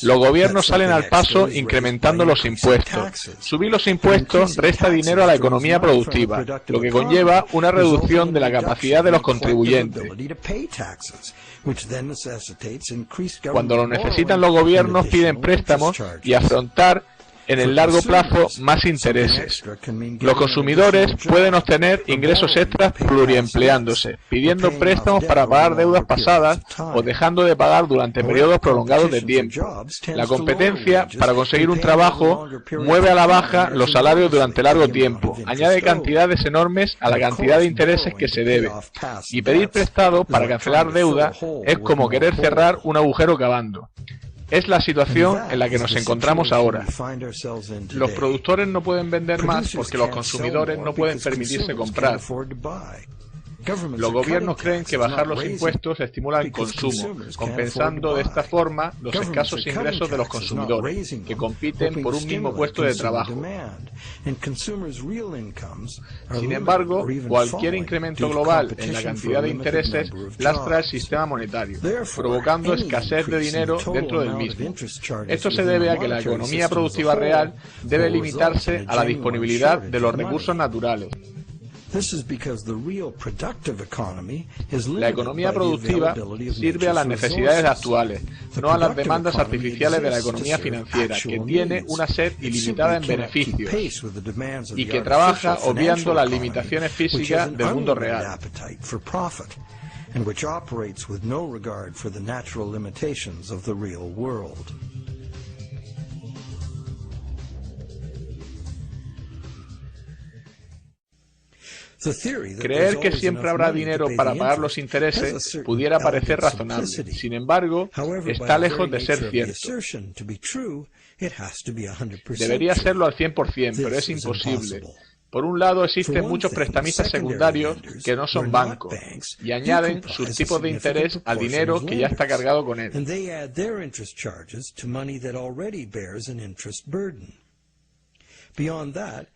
Los gobiernos salen al paso incrementando los impuestos. Subir los impuestos resta dinero a la economía productiva, lo que conlleva una reducción de la capacidad de los contribuyentes. Cuando lo necesitan los gobiernos piden préstamos y afrontar en el largo plazo más intereses. Los consumidores pueden obtener ingresos extras pluriempleándose, pidiendo préstamos para pagar deudas pasadas o dejando de pagar durante periodos prolongados de tiempo. La competencia para conseguir un trabajo mueve a la baja los salarios durante largo tiempo, añade cantidades enormes a la cantidad de intereses que se debe. Y pedir prestado para cancelar deuda es como querer cerrar un agujero cavando. Es la situación en la que nos encontramos ahora. Los productores no pueden vender más porque los consumidores no pueden permitirse comprar. Los gobiernos creen que bajar los impuestos estimula el consumo, compensando de esta forma los escasos ingresos de los consumidores, que compiten por un mismo puesto de trabajo. Sin embargo, cualquier incremento global en la cantidad de intereses lastra el sistema monetario, provocando escasez de dinero dentro del mismo. Esto se debe a que la economía productiva real debe limitarse a la disponibilidad de los recursos naturales. La economía productiva sirve a las necesidades actuales, no a las demandas artificiales de la economía financiera, que tiene una sed ilimitada en beneficios y que trabaja obviando las limitaciones físicas del mundo real. Creer que siempre habrá dinero para pagar los intereses pudiera parecer razonable. Sin embargo, está lejos de ser cierto. Debería serlo al 100%, pero es imposible. Por un lado, existen muchos prestamistas secundarios que no son bancos y añaden sus tipos de interés al dinero que ya está cargado con él.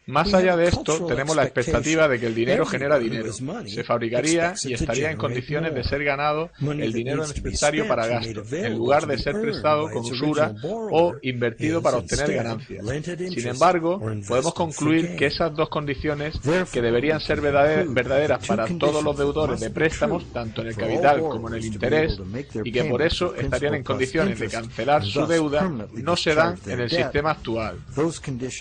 Más allá de esto, tenemos la expectativa de que el dinero genera dinero. Se fabricaría y estaría en condiciones de ser ganado el dinero necesario para gasto, en lugar de ser prestado con usura o invertido para obtener ganancias. Sin embargo, podemos concluir que esas dos condiciones, que deberían ser verdaderas para todos los deudores de préstamos, tanto en el capital como en el interés, y que por eso estarían en condiciones de cancelar su deuda, no se dan en el sistema actual.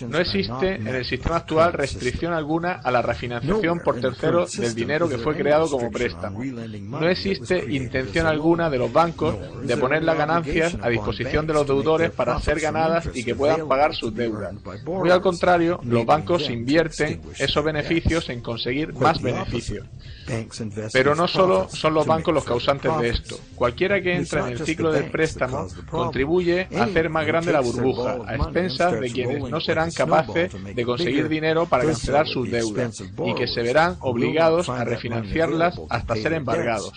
No existe en el sistema actual restricción alguna a la refinanciación por terceros del dinero que fue creado como préstamo. No existe intención alguna de los bancos de poner las ganancias a disposición de los deudores para ser ganadas y que puedan pagar sus deudas. Muy al contrario, los bancos invierten esos beneficios en conseguir más beneficios. Pero no solo son los bancos los causantes de esto. Cualquiera que entra en el ciclo del préstamo contribuye a hacer más grande la burbuja, a expensas de quienes no serán capaces de conseguir dinero para cancelar sus deudas y que se verán obligados a refinanciarlas hasta ser embargados.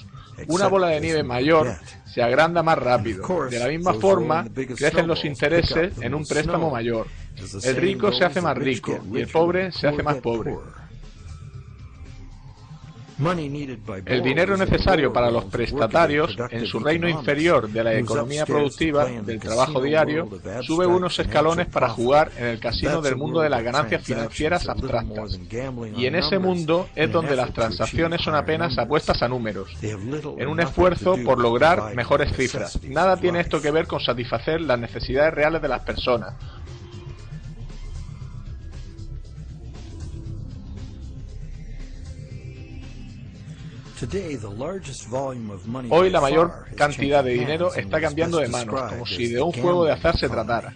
Una bola de nieve mayor se agranda más rápido. De la misma forma, crecen los intereses en un préstamo mayor. El rico se hace más rico y el pobre se hace más pobre. El dinero necesario para los prestatarios, en su reino inferior de la economía productiva, del trabajo diario, sube unos escalones para jugar en el casino del mundo de las ganancias financieras abstractas. Y en ese mundo es donde las transacciones son apenas apuestas a números, en un esfuerzo por lograr mejores cifras. Nada tiene esto que ver con satisfacer las necesidades reales de las personas. Hoy la mayor cantidad de dinero está cambiando de manos, como si de un juego de azar se tratara.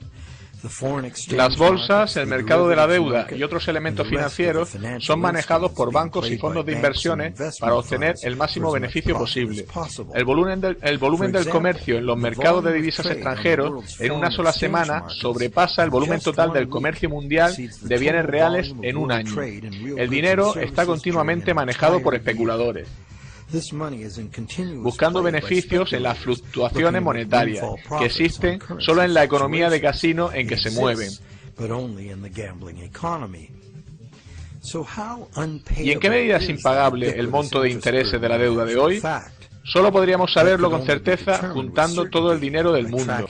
Las bolsas, el mercado de la deuda y otros elementos financieros son manejados por bancos y fondos de inversiones para obtener el máximo beneficio posible. El volumen del comercio en los mercados de divisas extranjeros en una sola semana sobrepasa el volumen total del comercio mundial de bienes reales en un año. El dinero está continuamente manejado por especuladores, buscando beneficios en las fluctuaciones monetarias, que existen solo en la economía de casino en que se mueven. ¿Y en qué medida es impagable el monto de intereses de la deuda de hoy? Solo podríamos saberlo con certeza juntando todo el dinero del mundo.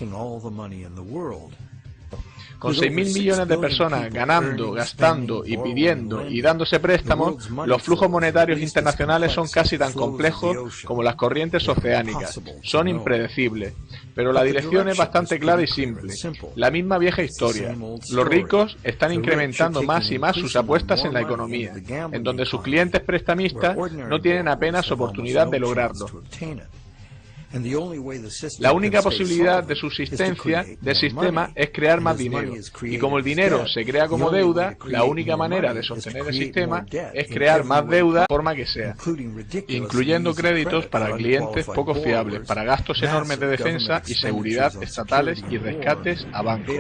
Con 6.000 millones de personas ganando, gastando y pidiendo y dándose préstamos, los flujos monetarios internacionales son casi tan complejos como las corrientes oceánicas. Son impredecibles. Pero la dirección es bastante clara y simple. La misma vieja historia. Los ricos están incrementando más y más sus apuestas en la economía, en donde sus clientes prestamistas no tienen apenas oportunidad de lograrlo. La única posibilidad de subsistencia del sistema es crear más dinero, y como el dinero se crea como deuda, la única manera de sostener el sistema es crear más deuda de forma que sea, incluyendo créditos para clientes poco fiables, para gastos enormes de defensa y seguridad estatales y rescates a bancos.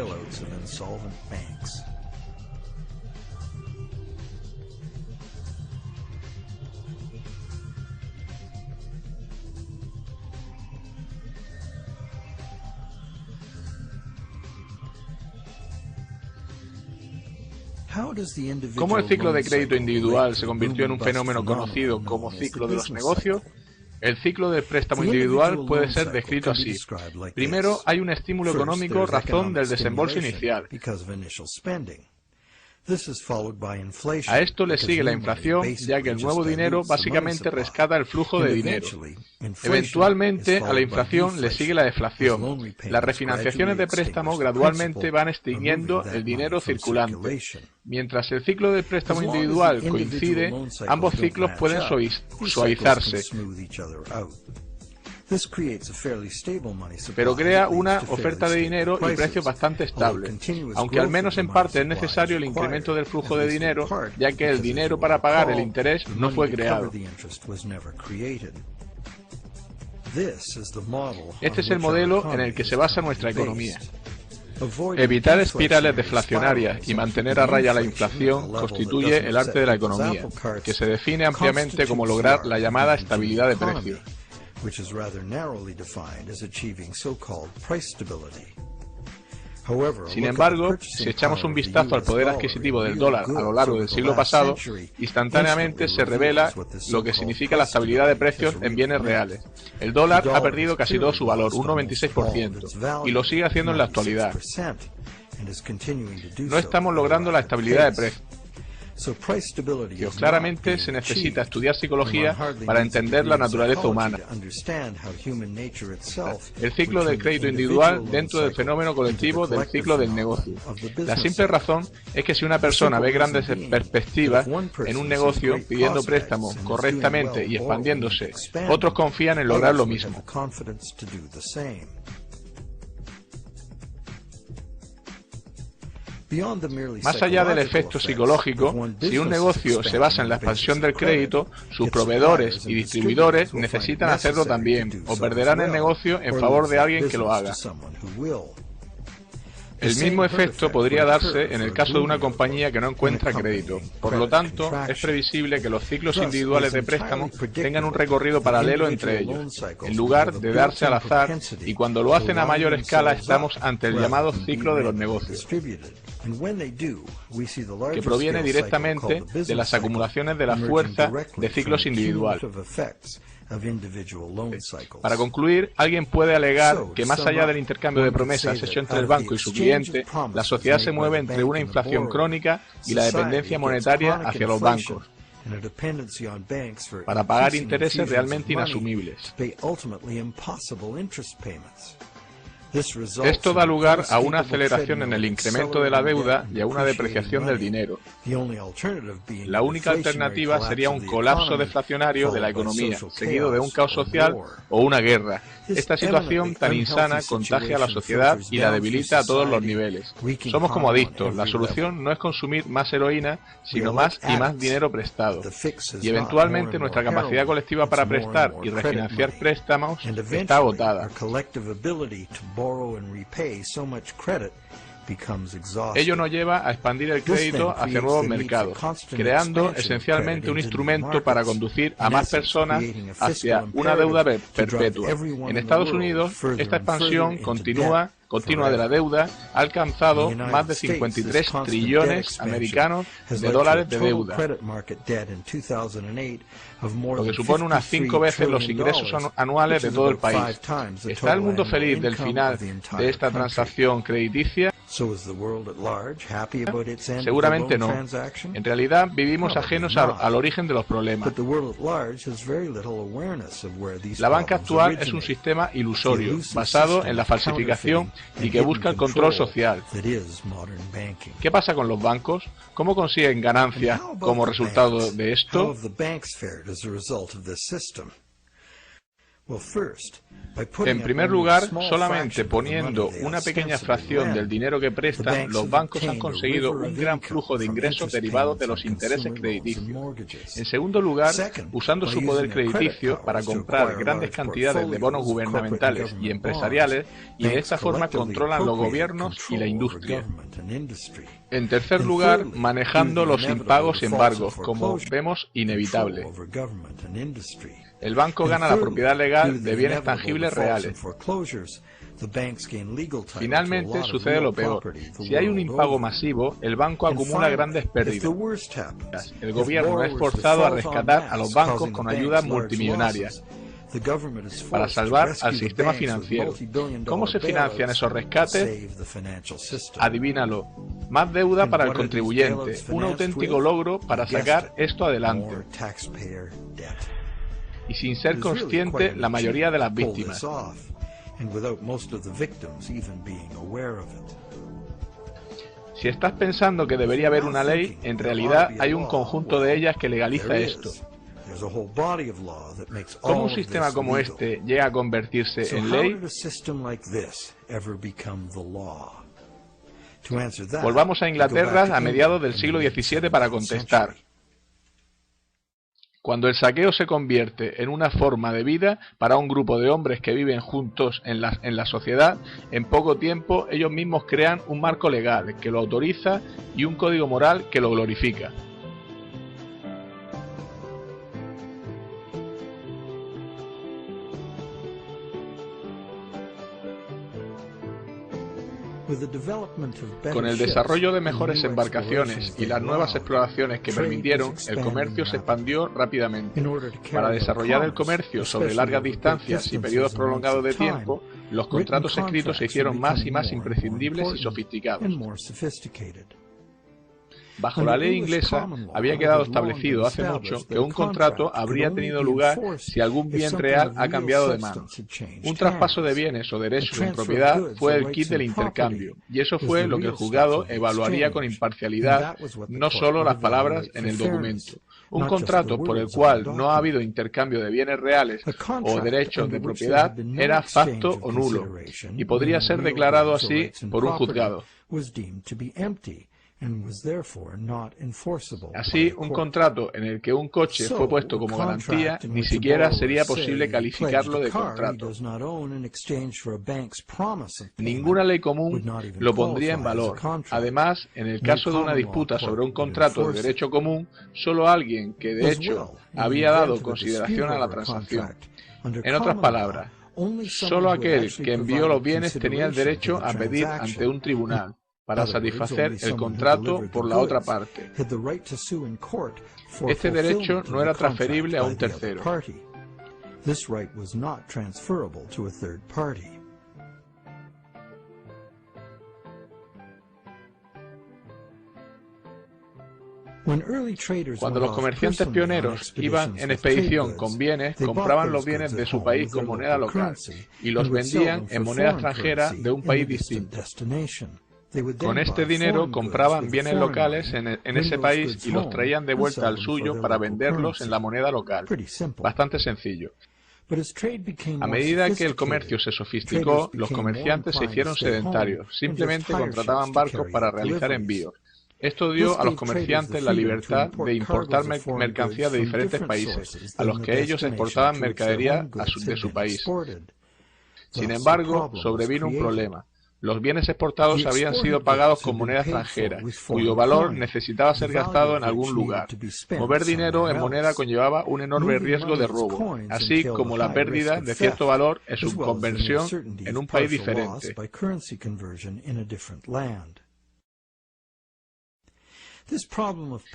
¿Cómo el ciclo de crédito individual se convirtió en un fenómeno conocido como ciclo de los negocios? El ciclo del préstamo individual puede ser descrito así. Primero, hay un estímulo económico razón del desembolso inicial. A esto le sigue la inflación, ya que el nuevo dinero básicamente rescata el flujo de dinero. Eventualmente, a la inflación le sigue la deflación. Las refinanciaciones de préstamo gradualmente van extinguiendo el dinero circulante. Mientras el ciclo del préstamo individual coincide, ambos ciclos pueden suavizarse, pero crea una oferta de dinero y precios bastante estables, aunque al menos en parte es necesario el incremento del flujo de dinero, ya que el dinero para pagar el interés no fue creado. Este es el modelo en el que se basa nuestra economía. Evitar espirales deflacionarias y mantener a raya la inflación constituye el arte de la economía, que se define ampliamente como lograr la llamada estabilidad de precios. Sin embargo, si echamos un vistazo al poder adquisitivo del dólar a lo largo del siglo pasado, instantáneamente se revela lo que significa la estabilidad de precios en bienes reales. El dólar ha perdido casi todo su valor, un 96%, y lo sigue haciendo en la actualidad. No estamos logrando la estabilidad de precios. Claramente se necesita estudiar psicología para entender la naturaleza humana. El ciclo del crédito individual dentro del fenómeno colectivo del ciclo del negocio. La simple razón es que si una persona ve grandes perspectivas en un negocio pidiendo préstamo correctamente y expandiéndose, otros confían en lograr lo mismo. Más allá del efecto psicológico, si un negocio se basa en la expansión del crédito, sus proveedores y distribuidores necesitan hacerlo también, o perderán el negocio en favor de alguien que lo haga. El mismo efecto podría darse en el caso de una compañía que no encuentra crédito. Por lo tanto, es previsible que los ciclos individuales de préstamo tengan un recorrido paralelo entre ellos, en lugar de darse al azar, y cuando lo hacen a mayor escala estamos ante el llamado ciclo de los negocios, que proviene directamente de las acumulaciones de la fuerza de ciclos individuales. Para concluir, alguien puede alegar que más allá del intercambio de promesas hecho entre el banco y su cliente, la sociedad se mueve entre una inflación crónica y la dependencia monetaria hacia los bancos, para pagar intereses realmente inasumibles. Esto da lugar a una aceleración en el incremento de la deuda y a una depreciación del dinero. La única alternativa sería un colapso deflacionario de la economía, seguido de un caos social o una guerra. Esta situación tan insana contagia a la sociedad y la debilita a todos los niveles. Somos como adictos. La solución no es consumir más heroína, sino más y más dinero prestado. Y eventualmente nuestra capacidad colectiva para prestar y refinanciar préstamos está agotada. Ello nos lleva a expandir el crédito hacia nuevos mercados, creando esencialmente un instrumento para conducir a más personas hacia una deuda perpetua. En Estados Unidos, esta expansión continua de la deuda ha alcanzado más de 53 trillones americanos de dólares de deuda, lo que supone unas 5 veces los ingresos anuales de todo el país. ¿Está el mundo feliz del final de esta transacción crediticia? Seguramente no. En realidad vivimos ajenos al origen de los problemas. La banca actual es un sistema ilusorio, basado en la falsificación y que busca el control social. ¿Qué pasa con los bancos? ¿Cómo consiguen ganancias como resultado de esto? En primer lugar, solamente poniendo una pequeña fracción del dinero que prestan, los bancos han conseguido un gran flujo de ingresos derivados de los intereses crediticios. En segundo lugar, usando su poder crediticio para comprar grandes cantidades de bonos gubernamentales y empresariales, y de esta forma controlan los gobiernos y la industria. En tercer lugar, manejando los impagos y embargos, como vemos inevitable. El banco gana la propiedad legal de bienes tangibles reales. Finalmente sucede lo peor. Si hay un impago masivo, el banco acumula grandes pérdidas. El gobierno es forzado a rescatar a los bancos con ayudas multimillonarias para salvar al sistema financiero. ¿Cómo se financian esos rescates? Adivínalo. Más deuda para el contribuyente, un auténtico logro para sacar esto adelante. Y sin ser consciente la mayoría de las víctimas. Si estás pensando que debería haber una ley, en realidad hay un conjunto de ellas que legaliza esto. ¿Cómo un sistema como este llega a convertirse en ley? Volvamos a Inglaterra a mediados del siglo XVII para contestar. Cuando el saqueo se convierte en una forma de vida para un grupo de hombres que viven juntos en la sociedad, en poco tiempo ellos mismos crean un marco legal que lo autoriza y un código moral que lo glorifica. Con el desarrollo de mejores embarcaciones y las nuevas exploraciones que permitieron, el comercio se expandió rápidamente. Para desarrollar el comercio sobre largas distancias y periodos prolongados de tiempo, los contratos escritos se hicieron más y más imprescindibles y sofisticados. Bajo la ley inglesa había quedado establecido hace mucho que un contrato habría tenido lugar si algún bien real ha cambiado de manos. Un traspaso de bienes o derechos en propiedad fue el kit del intercambio, y eso fue lo que el juzgado evaluaría con imparcialidad, no solo las palabras en el documento. Un contrato por el cual no ha habido intercambio de bienes reales o derechos de propiedad era facto o nulo, y podría ser declarado así por un juzgado. Así, un contrato en el que un coche fue puesto como garantía ni siquiera sería posible calificarlo de contrato. Ninguna ley común lo pondría en valor. Además, en el caso de una disputa sobre un contrato de derecho común, solo alguien que de hecho había dado consideración a la transacción. En otras palabras, solo aquel que envió los bienes tenía el derecho a pedir ante un tribunal para satisfacer el contrato por la otra parte. Este derecho no era transferible a un tercero. Cuando los comerciantes pioneros iban en expedición con bienes, compraban los bienes de su país con moneda local y los vendían en moneda extranjera de un país distinto. Con este dinero compraban bienes locales en ese país y los traían de vuelta al suyo para venderlos en la moneda local. Bastante sencillo. A medida que el comercio se sofisticó, los comerciantes se hicieron sedentarios. Simplemente contrataban barcos para realizar envíos. Esto dio a los comerciantes la libertad de importar mercancías de diferentes países, a los que ellos exportaban mercadería de su país. Sin embargo, sobrevino un problema. Los bienes exportados habían sido pagados con moneda extranjera, cuyo valor necesitaba ser gastado en algún lugar. Mover dinero en moneda conllevaba un enorme riesgo de robo, así como la pérdida de cierto valor en su conversión en un país diferente.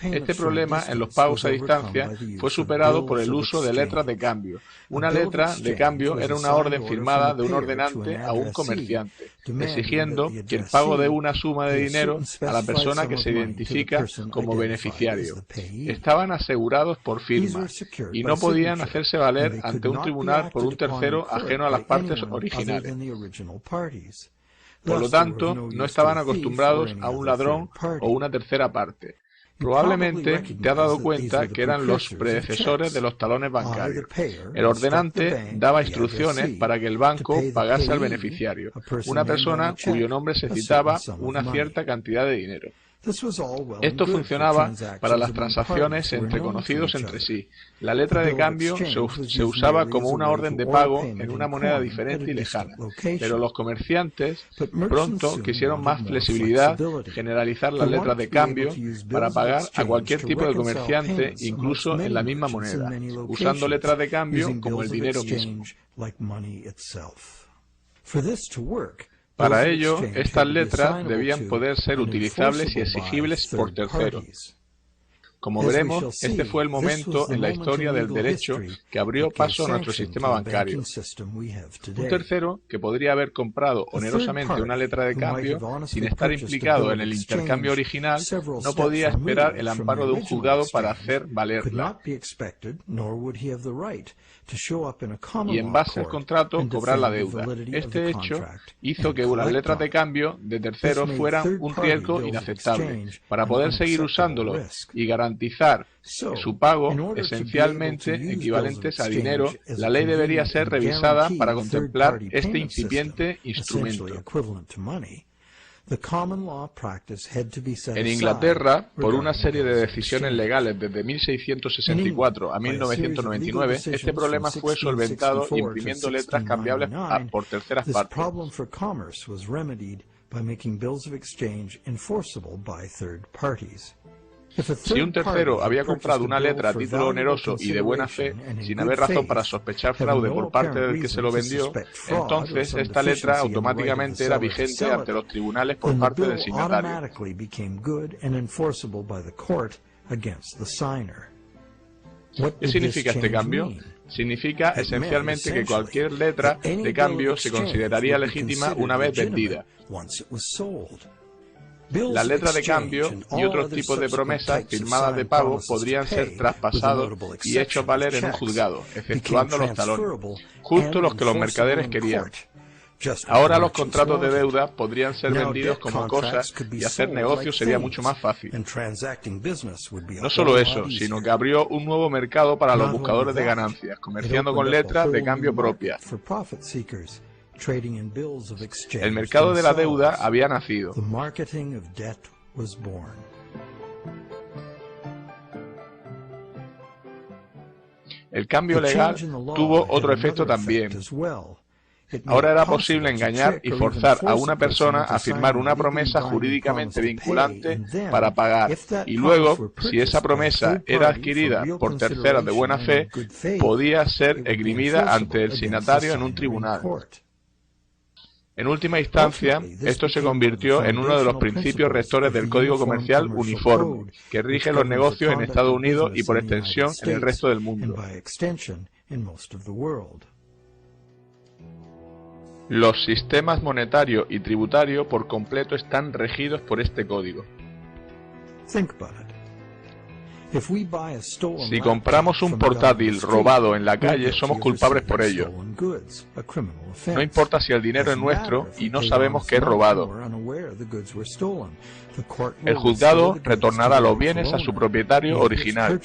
Este problema en los pagos a distancia fue superado por el uso de letras de cambio. Una letra de cambio era una orden firmada de un ordenante a un comerciante, exigiendo que el pago de una suma de dinero a la persona que se identifica como beneficiario. Estaban asegurados por firma y no podían hacerse valer ante un tribunal por un tercero ajeno a las partes originales. Por lo tanto, no estaban acostumbrados a un ladrón o una tercera parte. Probablemente te has dado cuenta que eran los predecesores de los talones bancarios. El ordenante daba instrucciones para que el banco pagase al beneficiario, una persona cuyo nombre se citaba una cierta cantidad de dinero. Esto funcionaba para las transacciones entre conocidos entre sí. La letra de cambio se usaba como una orden de pago en una moneda diferente y lejana, pero los comerciantes pronto quisieron más flexibilidad, generalizar las letras de cambio para pagar a cualquier tipo de comerciante, incluso en la misma moneda, usando letras de cambio como el dinero mismo. Para ello, estas letras debían poder ser utilizables y exigibles por terceros. Como veremos, este fue el momento en la historia del derecho que abrió paso a nuestro sistema bancario. Un tercero, que podría haber comprado onerosamente una letra de cambio sin estar implicado en el intercambio original, no podía esperar el amparo de un juzgado para hacer valerla. Y en base al contrato cobrar la deuda. Este hecho hizo que las letras de cambio de terceros fueran un riesgo inaceptable. Para poder seguir usándolo y garantizar su pago, esencialmente equivalentes a dinero, la ley debería ser revisada para contemplar este incipiente instrumento. En Inglaterra, por una serie de decisiones legales desde 1664 a 1999, este problema fue solventado imprimiendo letras cambiables por terceras partes. Si un tercero había comprado una letra a título oneroso y de buena fe, sin haber razón para sospechar fraude por parte del que se lo vendió, entonces esta letra automáticamente era vigente ante los tribunales por parte del signatario. ¿Qué significa este cambio? Significa esencialmente que cualquier letra de cambio se consideraría legítima una vez vendida. Las letras de cambio y otros tipos de promesas firmadas de pago podrían ser traspasados y hechos valer en un juzgado, efectuando los talones, justo los que los mercaderes querían. Ahora los contratos de deuda podrían ser vendidos como cosas y hacer negocios sería mucho más fácil. No solo eso, sino que abrió un nuevo mercado para los buscadores de ganancias, comerciando con letras de cambio propias. El mercado de la deuda había nacido. El cambio legal tuvo otro efecto también. Ahora era posible engañar y forzar a una persona a firmar una promesa jurídicamente vinculante para pagar, y luego, si esa promesa era adquirida por terceros de buena fe, podía ser esgrimida ante el signatario en un tribunal. En última instancia, esto se convirtió en uno de los principios rectores del Código Comercial uniforme, que rige los negocios en Estados Unidos y por extensión en el resto del mundo. Los sistemas monetario y tributario por completo están regidos por este código. Si compramos un portátil robado en la calle, somos culpables por ello. No importa si el dinero es nuestro y no sabemos que es robado. El juzgado retornará los bienes a su propietario original.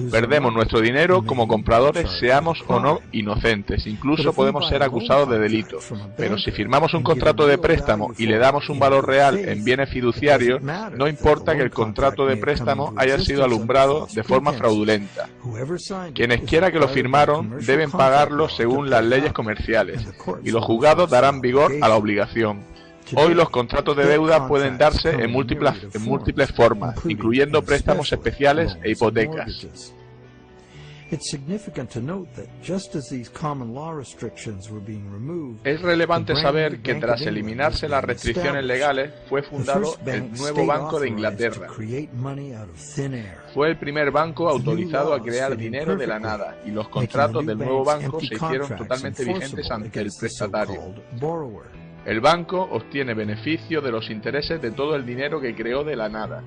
Perdemos nuestro dinero como compradores, seamos o no inocentes. Incluso podemos ser acusados de delito. Pero si firmamos un contrato de préstamo y le damos un valor real en bienes fiduciarios, no importa que el contrato de préstamo haya sido alumbrado de forma fraudulenta. Quienes quiera que lo firmaron deben pagarlo según las leyes comerciales, y los juzgados darán vigor a la obligación. Hoy los contratos de deuda pueden darse en múltiples formas, incluyendo préstamos especiales e hipotecas. Es relevante saber que tras eliminarse las restricciones legales, fue fundado el nuevo Banco de Inglaterra. Fue el primer banco autorizado a crear dinero de la nada, y los contratos del nuevo banco se hicieron totalmente vigentes ante el prestatario. El banco obtiene beneficio de los intereses de todo el dinero que creó de la nada.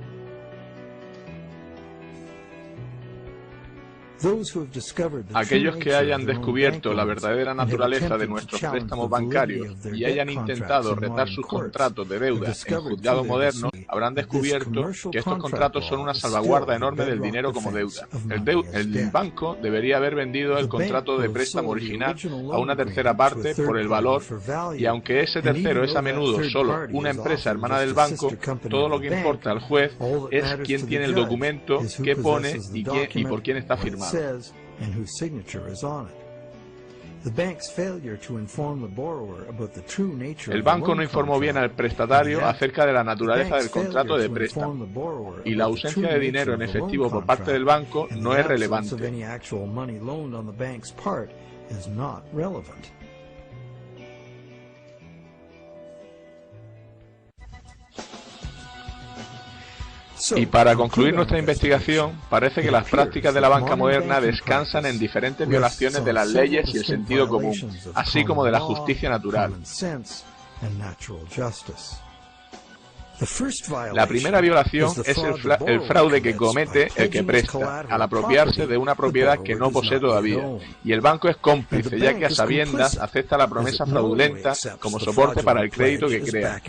Aquellos que hayan descubierto la verdadera naturaleza de nuestros préstamos bancarios y hayan intentado retar sus contratos de deuda en juzgado moderno, habrán descubierto que estos contratos son una salvaguarda enorme del dinero como deuda. El banco debería haber vendido el contrato de préstamo original a una tercera parte por el valor, y aunque ese tercero es a menudo solo una empresa hermana del banco, todo lo que importa al juez es quién tiene el documento, qué pone y por quién está firmado. El banco no informó bien al prestatario acerca de la naturaleza del contrato de préstamo, y la ausencia de dinero en efectivo por parte del banco no es relevante. Y para concluir nuestra investigación, parece que las prácticas de la banca moderna descansan en diferentes violaciones de las leyes y el sentido común, así como de la justicia natural. La primera violación es el fraude que comete el que presta, al apropiarse de una propiedad que no posee todavía, y el banco es cómplice, ya que a sabiendas acepta la promesa fraudulenta como soporte para el crédito que crea.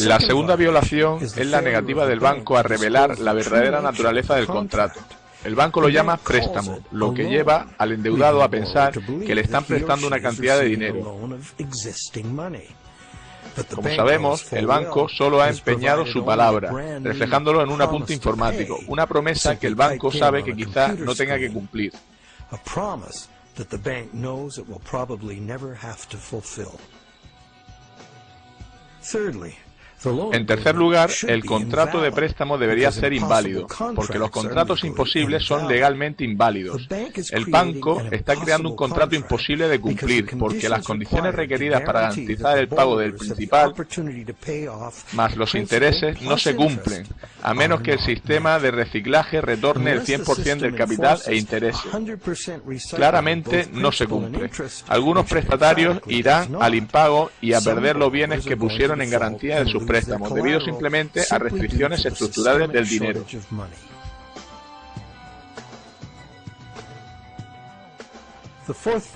La segunda violación es la negativa del banco a revelar la verdadera naturaleza del contrato. El banco lo llama préstamo, lo que lleva al endeudado a pensar que le están prestando una cantidad de dinero. Como sabemos, el banco solo ha empeñado su palabra, reflejándolo en un apunte informático, una promesa que el banco sabe que quizá no tenga que cumplir. En tercer lugar, el contrato de préstamo debería ser inválido, porque los contratos imposibles son legalmente inválidos. El banco está creando un contrato imposible de cumplir, porque las condiciones requeridas para garantizar el pago del principal, más los intereses, no se cumplen, a menos que el sistema de reciclaje retorne el 100% del capital e intereses. Claramente no se cumple. Algunos prestatarios irán al impago y a perder los bienes que pusieron en garantía de sus préstamos, debido simplemente a restricciones estructurales del dinero.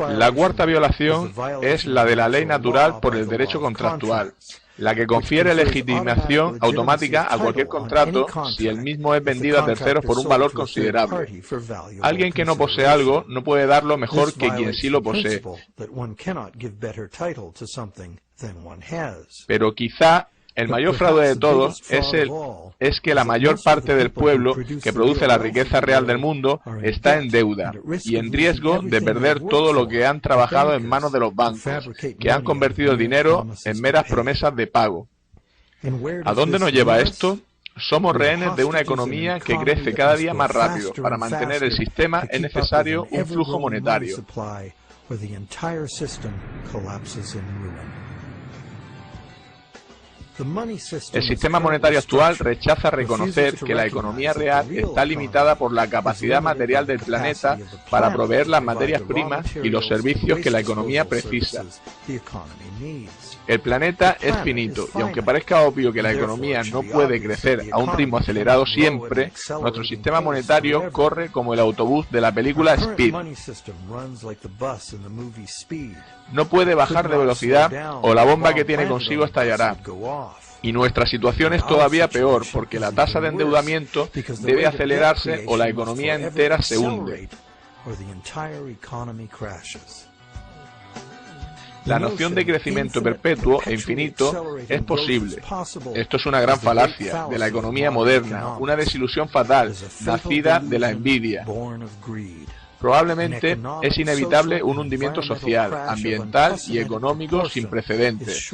La cuarta violación es la de la ley natural por el derecho contractual, la que confiere legitimación automática a cualquier contrato si el mismo es vendido a terceros por un valor considerable. Alguien que no posee algo no puede darlo mejor que quien sí lo posee. Pero quizá el mayor fraude de todos es que la mayor parte del pueblo que produce la riqueza real del mundo está en deuda y en riesgo de perder todo lo que han trabajado en manos de los bancos, que han convertido el dinero en meras promesas de pago. ¿A dónde nos lleva esto? Somos rehenes de una economía que crece cada día más rápido. Para mantener el sistema es necesario un flujo monetario. El sistema monetario actual rechaza reconocer que la economía real está limitada por la capacidad material del planeta para proveer las materias primas y los servicios que la economía precisa. El planeta es finito, y aunque parezca obvio que la economía no puede crecer a un ritmo acelerado siempre, nuestro sistema monetario corre como el autobús de la película Speed. No puede bajar de velocidad o la bomba que tiene consigo estallará. Y nuestra situación es todavía peor, porque la tasa de endeudamiento debe acelerarse o la economía entera se hunde. La noción de crecimiento perpetuo e infinito es posible. Esto es una gran falacia de la economía moderna, una desilusión fatal, nacida de la envidia. Probablemente es inevitable un hundimiento social, ambiental y económico sin precedentes,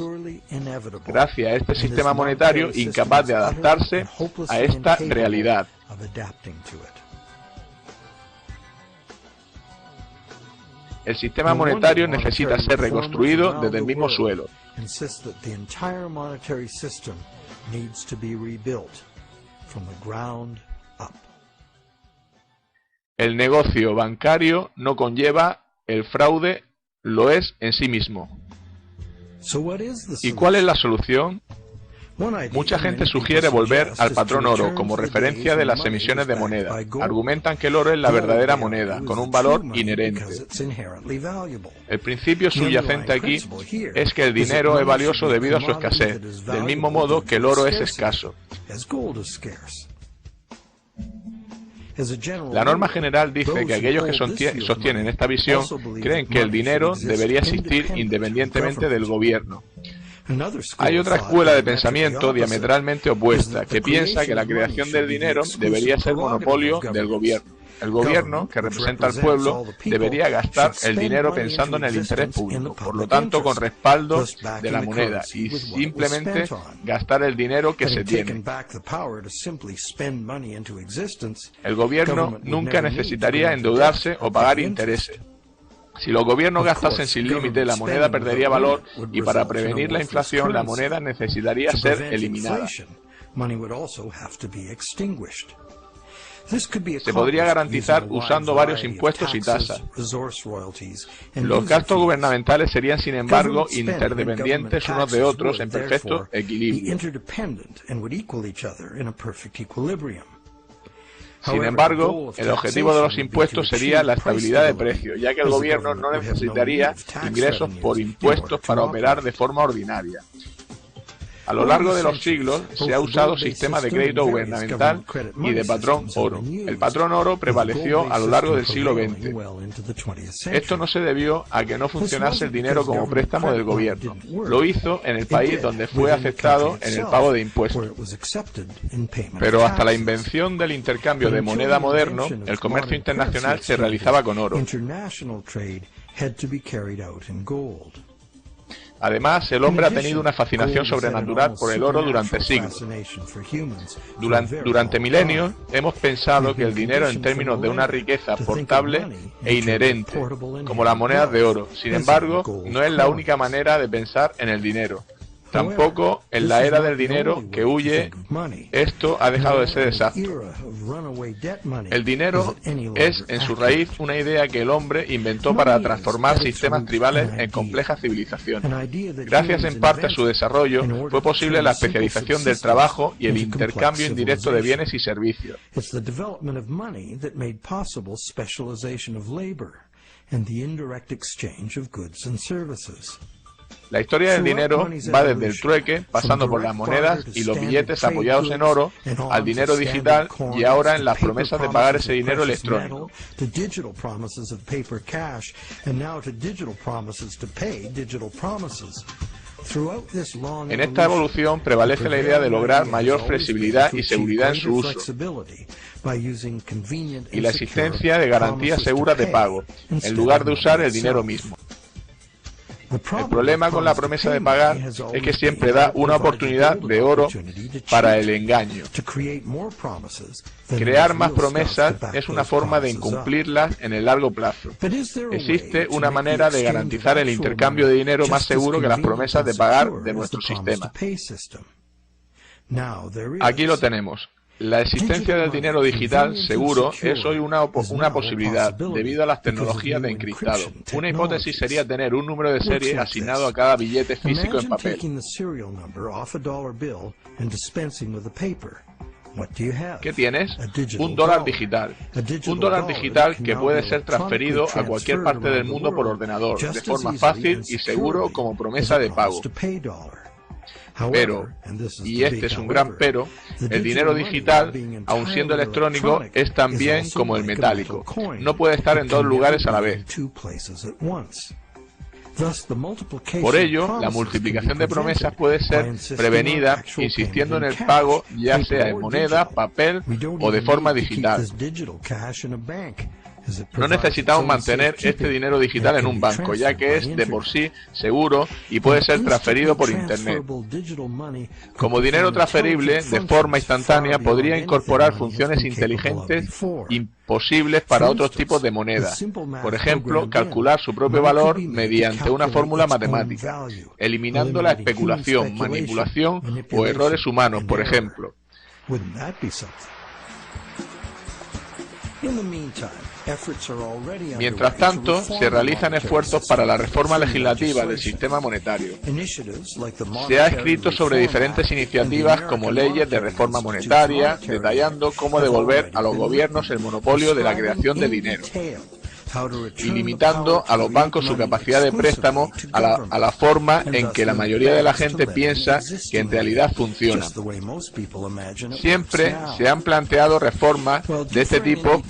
gracias a este sistema monetario incapaz de adaptarse a esta realidad. El sistema monetario necesita ser reconstruido desde el mismo suelo. El negocio bancario no conlleva el fraude, lo es en sí mismo. ¿Y cuál es la solución? Mucha gente sugiere volver al patrón oro como referencia de las emisiones de moneda. Argumentan que el oro es la verdadera moneda, con un valor inherente. El principio subyacente aquí es que el dinero es valioso debido a su escasez, del mismo modo que el oro es escaso. La norma general dice que aquellos que sostienen esta visión creen que el dinero debería existir independientemente del gobierno. Hay otra escuela de pensamiento diametralmente opuesta, que piensa que la creación del dinero debería ser monopolio del gobierno. El gobierno, que representa al pueblo, debería gastar el dinero pensando en el interés público, por lo tanto con respaldo de la moneda, y simplemente gastar el dinero que se tiene. El gobierno nunca necesitaría endeudarse o pagar intereses. Si los gobiernos gastasen sin límite, la moneda perdería valor y para prevenir la inflación, la moneda necesitaría ser eliminada. Se podría garantizar usando varios impuestos y tasas. Los gastos gubernamentales serían, sin embargo, interdependientes unos de otros en perfecto equilibrio. Sin embargo, el objetivo de los impuestos sería la estabilidad de precios, ya que el gobierno no necesitaría ingresos por impuestos para operar de forma ordinaria. A lo largo de los siglos se ha usado sistemas de crédito gubernamental y de patrón oro. El patrón oro prevaleció a lo largo del siglo XX. Esto no se debió a que no funcionase el dinero como préstamo del gobierno. Lo hizo en el país donde fue aceptado en el pago de impuestos. Pero hasta la invención del intercambio de moneda moderno, el comercio internacional se realizaba con oro. Además, el hombre ha tenido una fascinación sobrenatural por el oro durante siglos. Durante milenios hemos pensado que el dinero en términos de una riqueza portable e inherente, como las monedas de oro. Sin embargo, no es la única manera de pensar en el dinero. Tampoco en la era del dinero que huye, esto ha dejado de ser exacto. El dinero es, en su raíz, una idea que el hombre inventó para transformar sistemas tribales en complejas civilizaciones. Gracias en parte a su desarrollo, fue posible la especialización del trabajo y el intercambio indirecto de bienes y servicios. La historia del dinero va desde el trueque, pasando por las monedas y los billetes apoyados en oro, al dinero digital y ahora en las promesas de pagar ese dinero electrónico. En esta evolución prevalece la idea de lograr mayor flexibilidad y seguridad en su uso, y la existencia de garantías seguras de pago, en lugar de usar el dinero mismo. El problema con la promesa de pagar es que siempre da una oportunidad de oro para el engaño. Crear más promesas es una forma de incumplirlas en el largo plazo. Existe una manera de garantizar el intercambio de dinero más seguro que las promesas de pagar de nuestro sistema. Aquí lo tenemos. La existencia del dinero digital seguro es hoy una posibilidad debido a las tecnologías de encriptado. Una hipótesis sería tener un número de serie asignado a cada billete físico en papel. ¿Qué tienes? Un dólar digital. Un dólar digital que puede ser transferido a cualquier parte del mundo por ordenador, de forma fácil y seguro como promesa de pago. Pero, y este es un gran pero, el dinero digital, aun siendo electrónico, es también como el metálico. No puede estar en dos lugares a la vez. Por ello, la multiplicación de promesas puede ser prevenida insistiendo en el pago ya sea en moneda, papel o de forma digital. No necesitamos mantener este dinero digital en un banco, ya que es de por sí seguro y puede ser transferido por Internet. Como dinero transferible, de forma instantánea, podría incorporar funciones inteligentes imposibles para otros tipos de moneda. Por ejemplo, calcular su propio valor mediante una fórmula matemática, eliminando la especulación, manipulación o errores humanos, por ejemplo. Mientras tanto, se realizan esfuerzos para la reforma legislativa del sistema monetario. Se ha escrito sobre diferentes iniciativas como leyes de reforma monetaria, detallando cómo devolver a los gobiernos el monopolio de la creación de dinero y limitando a los bancos su capacidad de préstamo a la forma en que la mayoría de la gente piensa que en realidad funcionan. Siempre se han planteado reformas de este tipo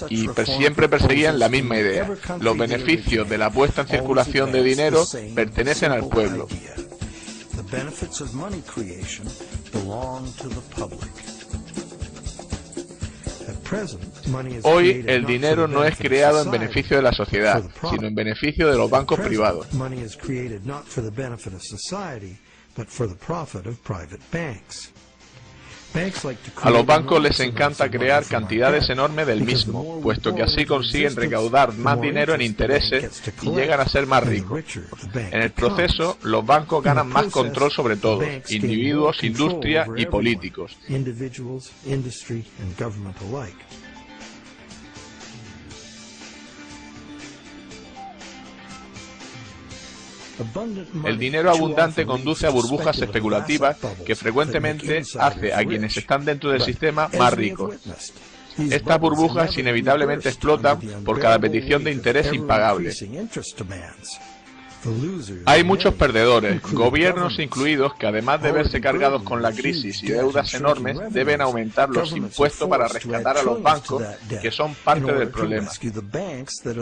y siempre perseguían la misma idea. Los beneficios de la puesta en circulación de dinero pertenecen al pueblo. Hoy el dinero no es creado en beneficio de la sociedad, sino en beneficio de los bancos privados. A los bancos les encanta crear cantidades enormes del mismo, puesto que así consiguen recaudar más dinero en intereses y llegan a ser más ricos. En el proceso, los bancos ganan más control sobre todos, individuos, industria y políticos. El dinero abundante conduce a burbujas especulativas que frecuentemente hace a quienes están dentro del sistema más ricos. Estas burbujas inevitablemente explotan por cada petición de interés impagable. Hay muchos perdedores, gobiernos incluidos, que además de verse cargados con la crisis y deudas enormes, deben aumentar los impuestos para rescatar a los bancos, que son parte del problema.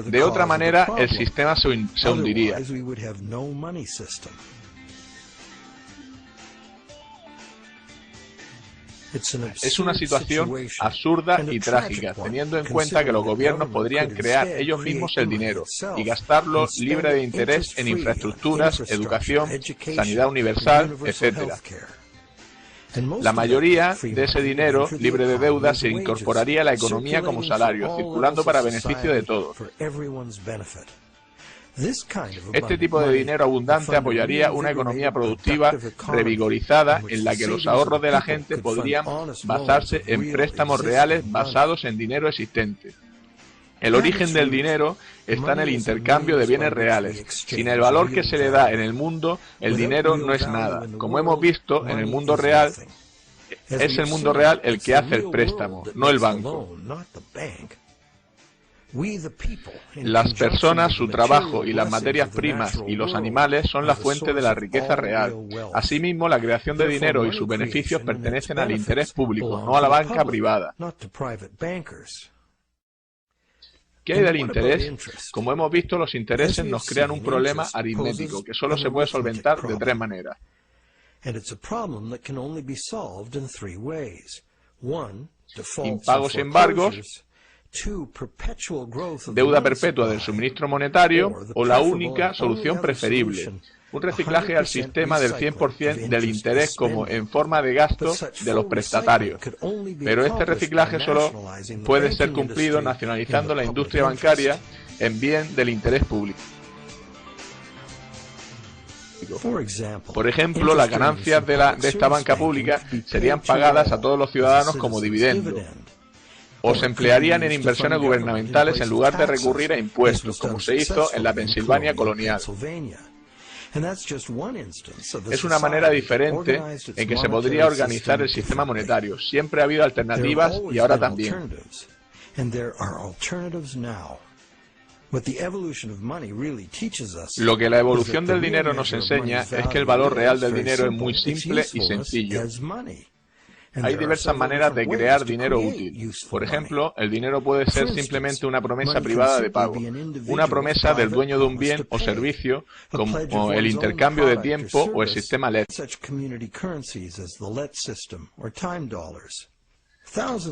De otra manera, el sistema se hundiría. Es una situación absurda y trágica, teniendo en cuenta que los gobiernos podrían crear ellos mismos el dinero y gastarlo libre de interés en infraestructuras, educación, sanidad universal, etc. La mayoría de ese dinero, libre de deuda, se incorporaría a la economía como salario, circulando para beneficio de todos. Este tipo de dinero abundante apoyaría una economía productiva revigorizada en la que los ahorros de la gente podrían basarse en préstamos reales basados en dinero existente. El origen del dinero está en el intercambio de bienes reales. Sin el valor que se le da en el mundo, el dinero no es nada. Como hemos visto, en el mundo real, es el mundo real el que hace el préstamo, no el banco. Las personas, su trabajo y las materias primas y los animales son la fuente de la riqueza real. Asimismo, la creación de dinero y sus beneficios pertenecen al interés público, no a la banca privada. ¿Qué hay del interés? Como hemos visto, los intereses nos crean un problema aritmético que solo se puede solventar de tres maneras. Impagos y embargos, deuda perpetua del suministro monetario o la única solución preferible, un reciclaje al sistema del 100% del interés como en forma de gasto de los prestatarios. Pero este reciclaje solo puede ser cumplido nacionalizando la industria bancaria en bien del interés público. Por ejemplo, las ganancias de esta banca pública serían pagadas a todos los ciudadanos como dividendo, o se emplearían en inversiones gubernamentales en lugar de recurrir a impuestos, como se hizo en la Pensilvania colonial. Es una manera diferente en que se podría organizar el sistema monetario. Siempre ha habido alternativas y ahora también. Lo que la evolución del dinero nos enseña es que el valor real del dinero es muy simple y sencillo. Hay diversas maneras de crear dinero útil. Por ejemplo, el dinero puede ser simplemente una promesa privada de pago, una promesa del dueño de un bien o servicio, como el intercambio de tiempo o el sistema LED.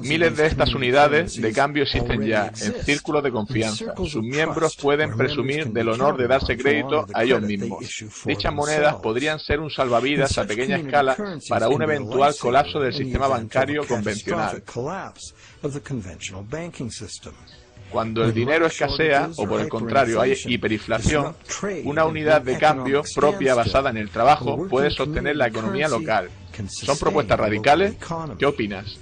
Miles de estas unidades de cambio existen ya, en círculos de confianza. Sus miembros pueden presumir del honor de darse crédito a ellos mismos. Dichas monedas podrían ser un salvavidas a pequeña escala para un eventual colapso del sistema bancario convencional. Cuando el dinero escasea, o por el contrario hay hiperinflación, una unidad de cambio propia basada en el trabajo puede sostener la economía local. ¿Son propuestas radicales? ¿Qué opinas?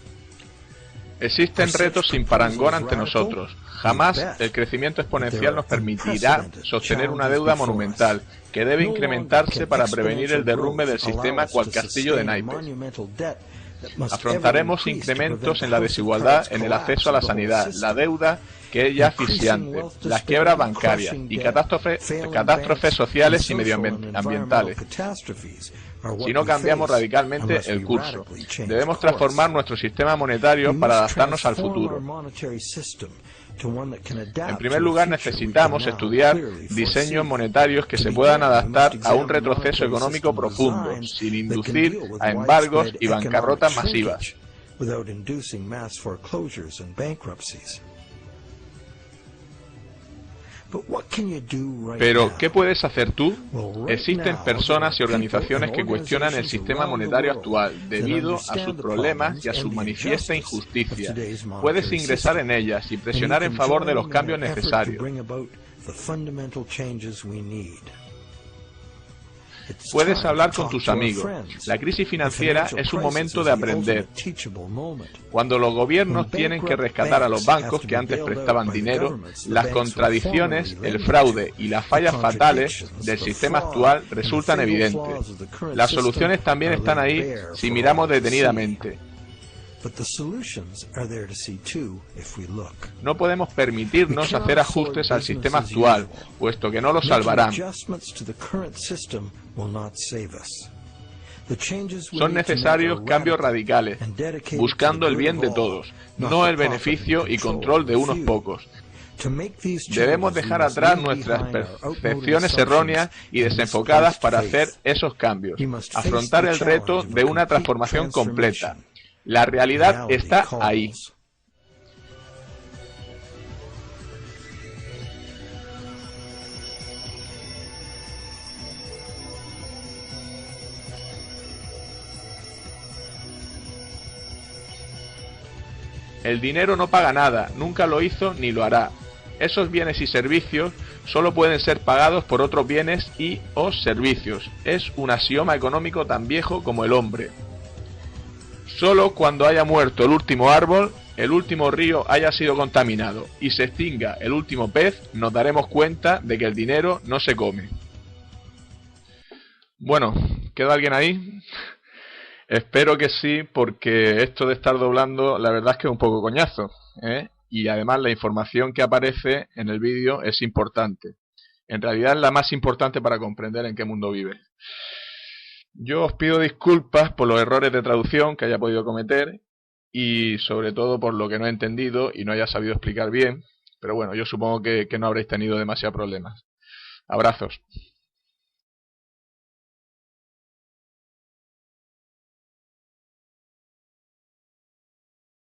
Existen retos sin parangón ante nosotros. Jamás el crecimiento exponencial nos permitirá sostener una deuda monumental, que debe incrementarse para prevenir el derrumbe del sistema cual castillo de naipes. Afrontaremos incrementos en la desigualdad en el acceso a la sanidad, la deuda, que es ya asfixiante, las quiebras bancarias y catástrofes sociales y medioambientales. Si no cambiamos radicalmente el curso, debemos transformar nuestro sistema monetario para adaptarnos al futuro. En primer lugar, necesitamos estudiar diseños monetarios que se puedan adaptar a un retroceso económico profundo, sin inducir a embargos y bancarrotas masivas. Pero, ¿qué puedes hacer tú? Existen personas y organizaciones que cuestionan el sistema monetario actual debido a sus problemas y a su manifiesta injusticia. Puedes ingresar en ellas y presionar en favor de los cambios necesarios. Puedes hablar con tus amigos. La crisis financiera es un momento de aprender. Cuando los gobiernos tienen que rescatar a los bancos que antes prestaban dinero, las contradicciones, el fraude y las fallas fatales del sistema actual resultan evidentes. Las soluciones también están ahí si miramos detenidamente. No podemos permitirnos hacer ajustes al sistema actual, puesto que no lo salvarán. Son necesarios cambios radicales, buscando el bien de todos, no el beneficio y control de unos pocos. Debemos dejar atrás nuestras percepciones erróneas y desenfocadas para hacer esos cambios, afrontar el reto de una transformación completa. La realidad está ahí. El dinero no paga nada, nunca lo hizo ni lo hará. Esos bienes y servicios solo pueden ser pagados por otros bienes y o servicios. Es un axioma económico tan viejo como el hombre. Solo cuando haya muerto el último árbol, el último río haya sido contaminado y se extinga el último pez, nos daremos cuenta de que el dinero no se come. Bueno, ¿queda alguien ahí? Espero que sí, porque esto de estar doblando la verdad es que es un poco coñazo, ¿eh? Y además la información que aparece en el vídeo es importante. En realidad es la más importante para comprender en qué mundo vive. Yo os pido disculpas por los errores de traducción que haya podido cometer y sobre todo por lo que no he entendido y no haya sabido explicar bien, pero bueno, yo supongo que no habréis tenido demasiados problemas. Abrazos.